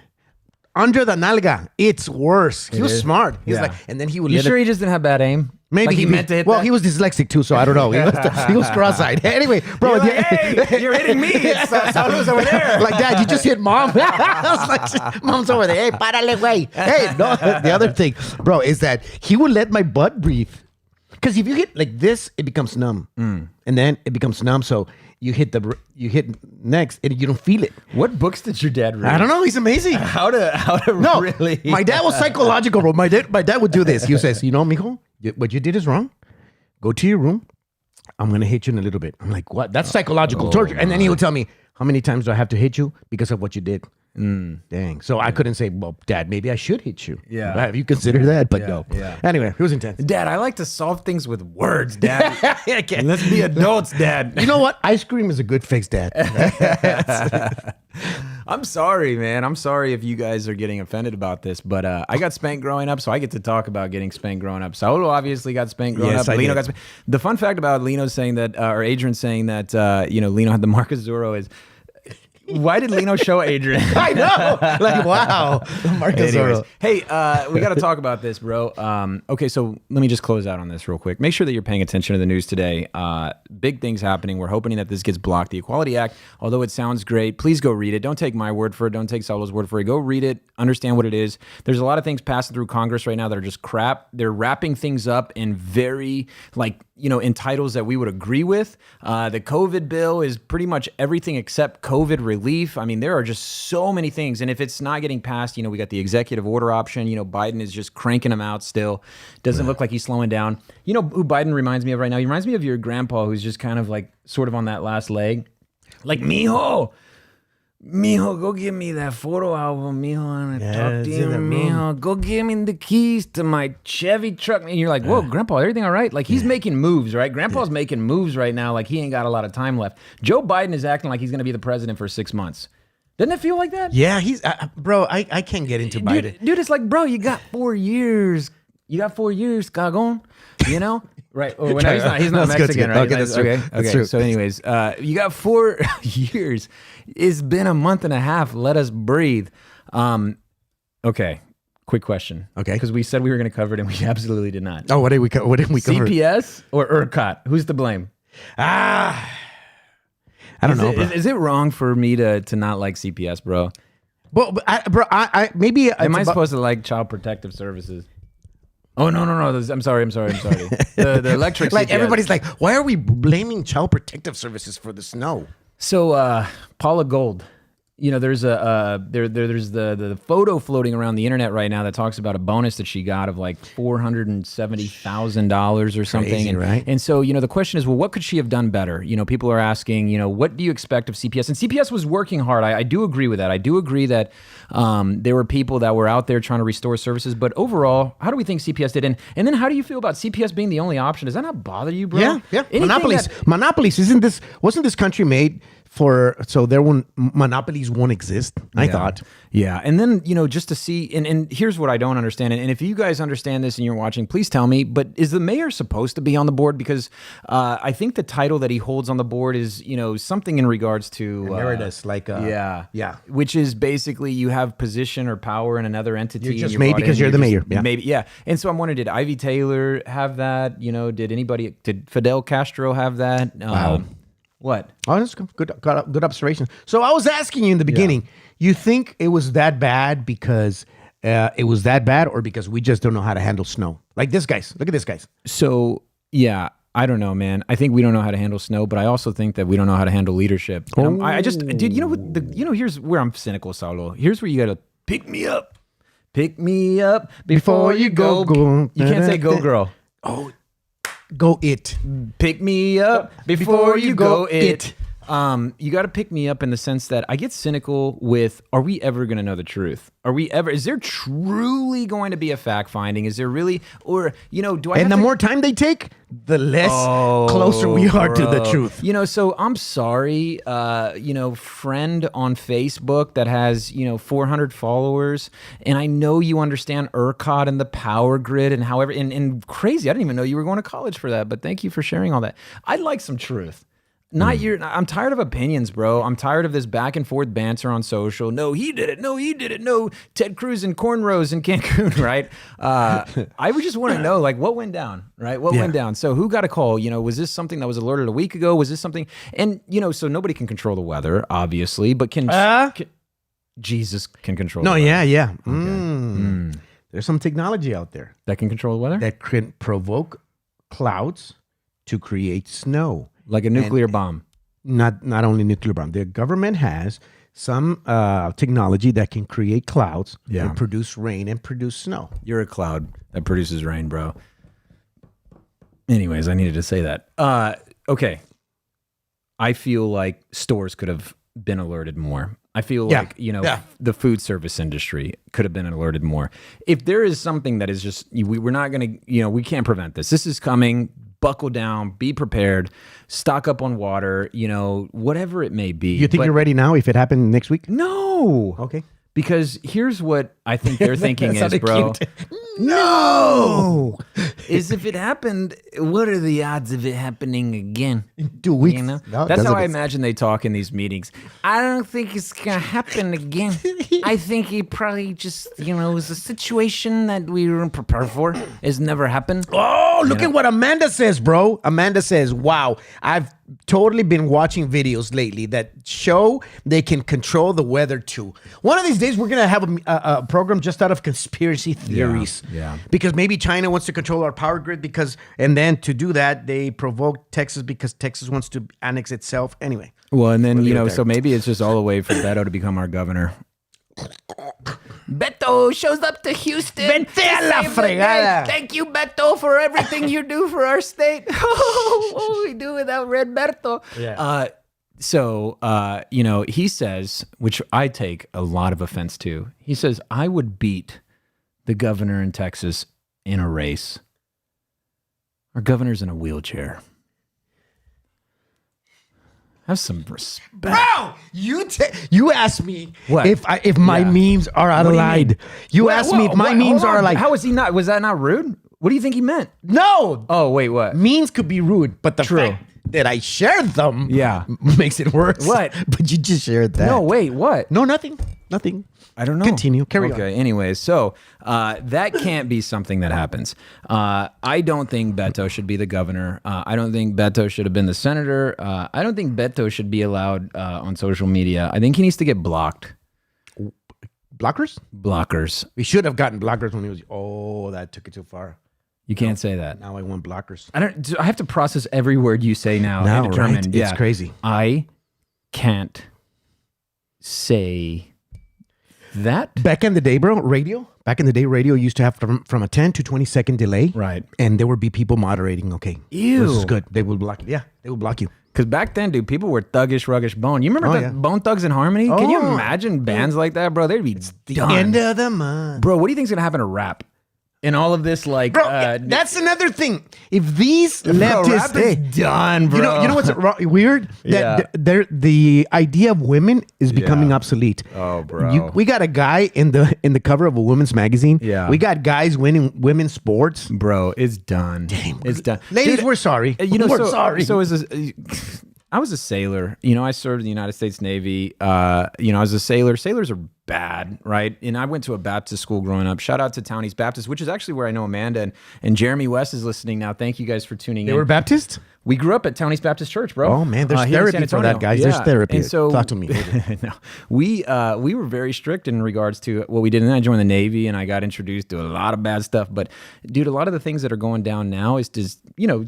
under the nalga, it's worse. He was smart. He's like, and then he would You let sure it. he just didn't have bad aim? Maybe Like he meant to hit well, that? he was dyslexic too, so I don't know. He was cross-eyed. Anyway, bro, You're like, hey, you're hitting me. It's Saludos over there. like, Dad, you just hit mom. I was like, mom's over there. Hey, párale, güey. Hey, no. The other thing, bro, is that he would let my butt breathe. Because if you hit like this, it becomes numb, and then it becomes numb. So you hit next, and you don't feel it. What books did your dad read? I don't know. He's amazing. How to No, really? my dad was psychological, bro. My dad would do this. He says, mijo, what you did is wrong. Go to your room. I'm going to hit you in a little bit. I'm like, what? That's psychological torture. And then he would tell me, how many times do I have to hit you because of what you did? Dang. So I couldn't say, well, Dad, maybe I should hit you. Yeah. Have you considered that? But no. yeah. Anyway, it was intense. Dad, I like to solve things with words, Dad. I can't. Let's be adults, Dad. You know what? Ice cream is a good fix, Dad. I'm sorry, man. I'm sorry if you guys are getting offended about this, but I got spanked growing up, so I get to talk about getting spanked growing up. Saulo obviously got spanked growing Yes, up. I Lino did. got spanked. The fun fact about Lino saying that, or Adrian saying that, Lino had the mark of Zorro is, why did Lino show Adrian? I know. Like, wow. Marcus Anyways, Zorro. hey, we got to talk about this, bro. Okay, so let me just close out on this real quick. Make sure that you're paying attention to the news today. Big things happening. We're hoping that this gets blocked. The Equality Act, although it sounds great, please go read it. Don't take my word for it. Don't take Saulo's word for it. Go read it. Understand what it is. There's a lot of things passing through Congress right now that are just crap. They're wrapping things up in very, in titles that we would agree with. The COVID bill is pretty much everything except COVID relief. I mean, there are just so many things. And if it's not getting passed, we got the executive order option. Biden is just cranking them out still. Doesn't look like he's slowing down. You know who Biden reminds me of right now? He reminds me of your grandpa, who's just kind of like sort of on that last leg. Like, mijo, go give me that photo album, mijo. I want to talk to you, mijo. Go give me the keys to my Chevy truck. And you're like, whoa, Grandpa, everything all right? Like, he's making moves, right? Grandpa's making moves right now. Like, he ain't got a lot of time left. Joe Biden is acting like he's going to be the president for 6 months. Doesn't it feel like that? Yeah, he's, bro, I can't get into Biden. Dude, it's like, bro, you got 4 years. You got 4 years, cagón. Right. Oh, well, no, he's not That's good, Mexican, that's right? good. Okay, that's true. Okay. That's true. So anyways, you got 4 years. It's been a month and a half. Let us breathe. Okay. Quick question. Okay. Because we said we were going to cover it and we absolutely did not. Oh, what didn't we cover? CPS or ERCOT? Who's to blame? I don't know, bro. Is it wrong for me to not like CPS, bro? Well, maybe Am I supposed to like Child Protective Services? Oh no. I'm sorry. The electric. Like CPS. everybody's like, why are we blaming Child Protective Services for the snow? So Paula Gold, there's there's the photo floating around the internet right now that talks about a bonus that she got of like $470,000 or something. Crazy, right? And so the question is, well, what could she have done better? People are asking, what do you expect of CPS? And CPS was working hard. I do agree with that. I do agree that there were people that were out there trying to restore services. But overall, how do we think CPS did? And then how do you feel about CPS being the only option? Does that not bother you, bro? Yeah. Anything Monopolies. Monopolies. Wasn't this country made so there won't monopolies won't exist? I thought. Yeah. And then, just to see, and here's what I don't understand. And if you guys understand this and you're watching, please tell me, but is the mayor supposed to be on the board? Because I think the title that he holds on the board is, something in regards to Emeritus, yeah. Which is basically you have position or power in another entity. You're just and made brought because in, you're the mayor. Yeah. Maybe, yeah. And so I'm wondering, did Ivy Taylor have that? Did Fidel Castro have that? Wow. What? Oh, that's good observation. So I was asking you in the beginning, you think it was that bad because it was that bad, or because we just don't know how to handle snow? Like this guys. Look at this guys. So, yeah, I don't know, man. I think we don't know how to handle snow, but I also think that we don't know how to handle leadership. And I just, dude, here's where I'm cynical, Saulo. Here's where you got to pick me up. Pick me up before you go. You can't say go, girl. Oh, go it. Pick me up before you go it. You got to pick me up in the sense that I get cynical with, are we ever going to know the truth? Is there truly going to be a fact finding? Is there really, or, do I And the more time they take, the less closer we are to the truth. So I'm sorry, friend on Facebook that has, 400 followers. And I know you understand ERCOT and the power grid and however, and crazy. I didn't even know you were going to college for that, but thank you for sharing all that. I'd like some truth. I'm tired of opinions, bro. I'm tired of this back and forth banter on social. No, he did it. No, he did it. No, Ted Cruz and cornrows in Cancun, right? I would just want to know, like, what went down, right? What went down? So who got a call? Was this something that was alerted a week ago? Was this something? And, so nobody can control the weather, obviously, but can Jesus can control the weather. Yeah. Okay. There's some technology out there that can control the weather? that can provoke clouds to create snow. Like a nuclear bomb. Not only nuclear bomb. The government has some technology that can create clouds and produce rain and produce snow. You're a cloud that produces rain, bro. Anyways, I needed to say that. Okay. I feel like stores could have been alerted more. I feel like, the food service industry could have been alerted more. If there is something that is just, we're not going to, we can't prevent this. This is coming. Buckle down, be prepared, stock up on water, whatever it may be. You think you're ready now if it happened next week? No. Okay. Because here's what I think they're thinking is, bro. No. Is if it happened, what are the odds of it happening again? In 2 weeks. No, it that's how I doesn't. imagine they talk in these meetings. I don't think it's going to happen again. I think he probably just, it was a situation that we weren't prepared for. It's never happened. Oh, look at what Amanda says, bro. Amanda says, wow, I've totally been watching videos lately that show they can control the weather too. One of these days, we're going to have a program just out of conspiracy theories. Yeah. Because maybe China wants to control our power grid and then to do that, they provoke Texas because Texas wants to annex itself. Anyway. Well, and then, so maybe it's just all the way for Beto to become our governor. Beto shows up to Houston. Vente a la fregada. Thank you, Beto, for everything you do for our state. What would we do without Redberto? Yeah. He says, which I take a lot of offense to, he says, I would beat the governor in Texas in a race. Our governor's in a wheelchair. Have some respect. Bro, you asked me What? if my memes are out of line. You asked me if my memes are like. How was he not? Was that not rude? What do you think he meant? No. Oh, wait, what? Memes could be rude, but the True. fact that I shared them Yeah. makes it worse. What? But you just shared that. No, wait, what? No, nothing. Nothing. I don't know. Continue. Carry on. Okay, anyways, so that can't be something that happens. I don't think Beto should be the governor. I don't think Beto should have been the senator. I don't think Beto should be allowed on social media. I think he needs to get blocked. blockers. Blockers. We should have gotten blockers when he was. Oh, that took it too far. You can't say that. Now I want blockers. I have to process every word you say now and determine. Right? It's crazy. I can't say that. Back in the day, bro, radio. Back in the day, radio used to have from a 10 to 20 second delay. Right. And there would be people moderating. Okay. Ew. This is good. They will block you. Yeah, they will block you. Because back then, dude, people were thuggish, ruggish Bone. You remember Bone Thugs and Harmony? Can you imagine bands like that, bro? They'd be done. End of the month. Bro, what do you think's going to happen to rap? And all of this, like... Bro, that's another thing. If these leftists... Rap is done, bro. You know what's weird? That the idea of women is becoming obsolete. Oh, bro. We got a guy in the cover of a women's magazine. Yeah. We got guys winning women's sports. Bro, it's done. Damn. It's done. Ladies, Dude, we're sorry. We're sorry. So I was a sailor. You know, I served in the United States Navy. I was a sailor. Sailors are bad, right? And I went to a Baptist school growing up. Shout out to Townies Baptist, which is actually where I know Amanda and Jeremy West is listening now. Thank you guys for tuning in. They were Baptist? We grew up at Townies Baptist Church, bro. Oh man, there's here in therapy San for that, Antonio. guys. There's therapy. And so, talk to me. No, we were very strict in regards to what we did. And then I joined the Navy and I got introduced to a lot of bad stuff. But dude, a lot of the things that are going down now is to,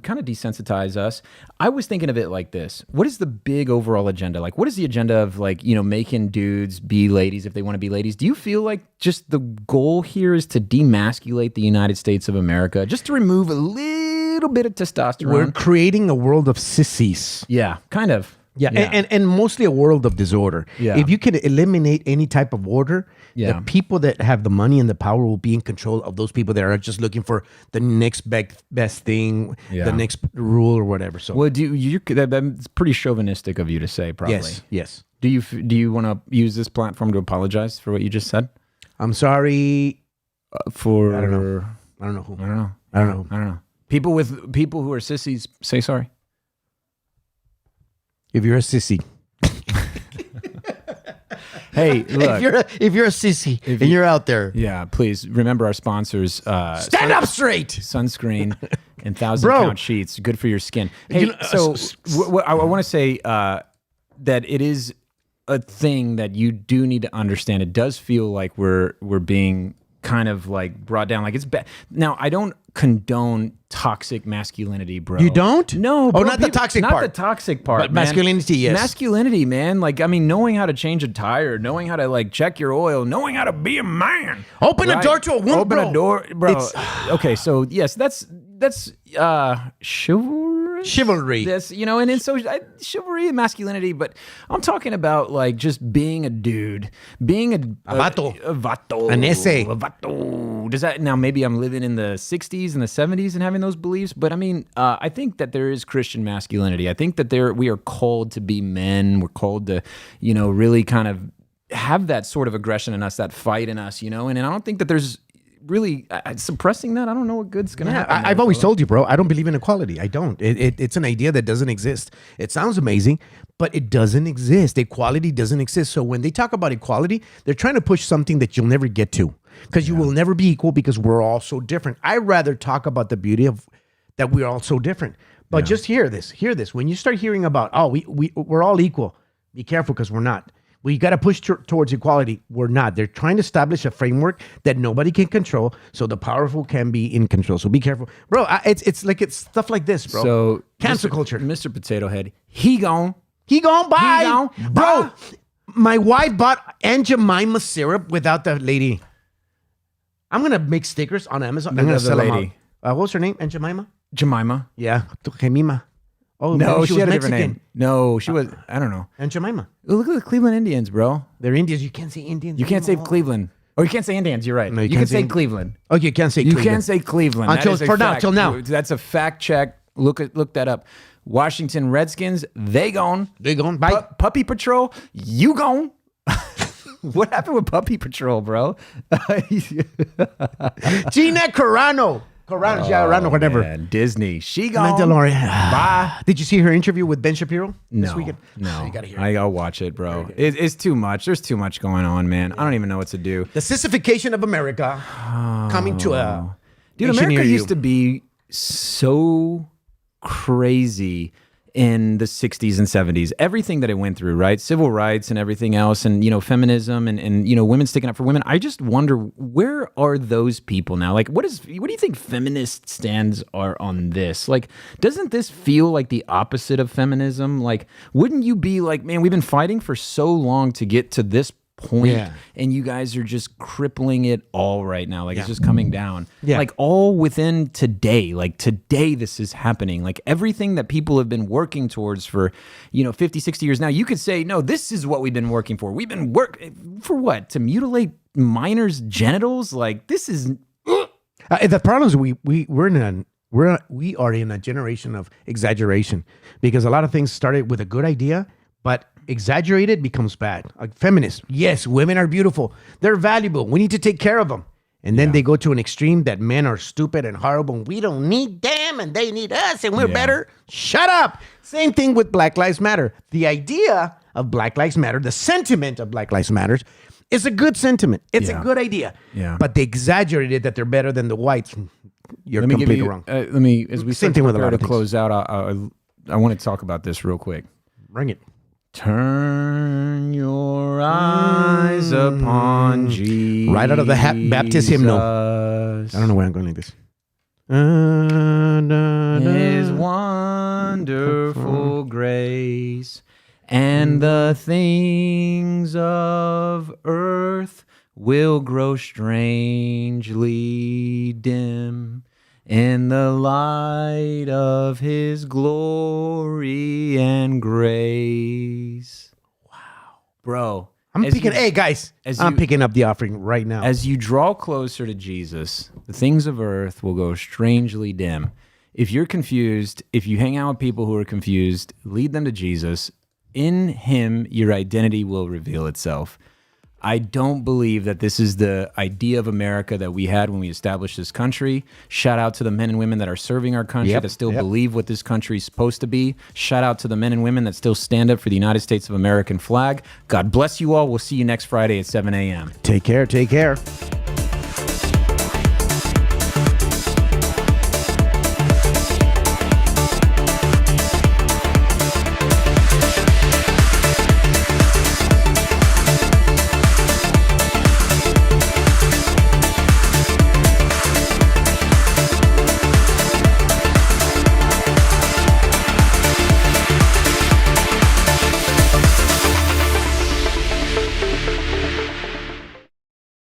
kind of desensitize us. I was thinking of it like this. What is the big overall agenda? Like, what is the agenda of making dudes be ladies if they want to be ladies? Do you feel like just the goal here is to demasculate the United States of America, just to remove a little bit of testosterone? We're creating a world of sissies. Yeah, kind of. Yeah. And mostly a world of disorder. Yeah. If you can eliminate any type of order, Yeah. the people that have the money and the power will be in control of those people that are just looking for the next best thing, Yeah. the next rule or whatever. So Well, that's pretty chauvinistic of you to say, probably. yes. Do you want to use this platform to apologize for what you just said? I'm sorry. For I don't know. I don't know who. I don't know. I don't know. I don't know. People who are sissies say sorry. If you're a sissy. Hey, look. If you're a sissy and you're out there, Yeah, please remember our sponsors. stand up straight. Sunscreen and Bro. 1,000-count sheets, good for your skin. Hey, so I want to say that it is a thing that you do need to understand. It does feel like we're being kind of like brought down, like it's bad. Now, I don't condone toxic masculinity, bro. You don't? No. Oh, bro, not the toxic part. Not the toxic part. But man. masculinity, yes. Masculinity, man. Like, I mean, knowing how to change a tire, knowing how to like check your oil, knowing how to be a man. Open a door to a woman, Open bro. a door, bro. Okay, so yes, that's chivalry. Chivalry. That's and so chivalry and masculinity, but I'm talking about like just being a dude, being a vato. a vato, An ese. a vato. Does that now? Maybe I'm living in the '60s and the '70s and having those beliefs, but I mean, I think that there is Christian masculinity. I think that we are called to be men. We're called to, really kind of have that sort of aggression in us, that fight in us, and I don't think that there's really suppressing that. I don't know what good's gonna happen. I've always told you, bro, I don't believe in equality. I don't. It's an idea that doesn't exist. It sounds amazing, but it doesn't exist. Equality doesn't exist. So when they talk about equality, they're trying to push something that you'll never get to, because you will never be equal, because we're all so different. I rather talk about the beauty of that we're all so different. But just hear this. When you start hearing about, we're all equal, be careful, because we're not. We got to push towards equality. We're not. They're trying to establish a framework that nobody can control, so the powerful can be in control. So be careful, bro. It's stuff like this, bro. So cancel culture. Mr. Potato Head, he gone, bye, He gone, bro. bye. My wife bought Aunt Jemima syrup without the lady. I'm gonna make stickers on Amazon. I'm gonna sell them lady. out. What's her name? Aunt Jemima. Jemima. Yeah, Jemima. Oh No, maybe she was had a Mexican. different name. No, she was. I don't know. Aunt Jemima. Look at the Cleveland Indians, bro. They're Indians. You can't say Indians. You can't say Cleveland. Or you can't say Indians. You're right. No, you can't can say say- Cleveland. Oh, you can't say. You Cleveland. can say Cleveland. Until- That is a for now, fact. till now. That's a fact check. Look that up. Washington Redskins, they gone. They gone. Bye. Puppy Patrol, you gone. What happened with Puppy Patrol, bro? Gina Carano. Carano, whatever. Man, Disney, she gone. Mandalorian. Bye. Did you see her interview with Ben Shapiro this No, weekend? no. You gotta hear it. I'll watch it, bro. It's too much. There's too much going on, man. I don't even know what to do. The sissification of America coming to a Dude, nation America near used you. to be so crazy in the 60s and 70s, everything that it went through, right? Civil rights and everything else, and, feminism and women sticking up for women. I just wonder, where are those people now? Like, what do you think feminist stands are on this? Like, doesn't this feel like the opposite of feminism? Like, wouldn't you be like, man, we've been fighting for so long to get to this point, and you guys are just crippling it all right now. Like, it's just coming down. Like, all within today. Like, today this is happening. Like, everything that people have been working towards for 50, 60 years now, you could say, no, this is what we've been working for. We've been for what? To mutilate minors' genitals? Like, this is the problem is we are in a generation of exaggeration, because a lot of things started with a good idea, but exaggerated becomes bad. Like feminists, yes, women are beautiful. They're valuable. We need to take care of them. And then they go to an extreme that men are stupid and horrible, and we don't need them and they need us and we're better. Shut up. Same thing with Black Lives Matter. The idea of Black Lives Matter, the sentiment of Black Lives Matter is a good sentiment. It's a good idea. Yeah. But they exaggerated that they're better than the whites. You're completely wrong. Let me, as we Same thing with a lot of things. close out, I want to talk about this real quick. Bring it. Turn your eyes upon Jesus. Right out of the Baptist hymnal. I don't know where I'm going like this. His wonderful grace, and the things of earth will grow strangely dim in the light of his glory and grace. Wow. Bro. I'm picking up the offering right now. As you draw closer to Jesus, the things of earth will go strangely dim. If you're confused, if you hang out with people who are confused, lead them to Jesus. In him, your identity will reveal itself. I don't believe that this is the idea of America that we had when we established this country. Shout out to the men and women that are serving our country, that still believe what this country is supposed to be. Shout out to the men and women that still stand up for the United States of American flag. God bless you all. We'll see you next Friday at 7 a.m. Take care.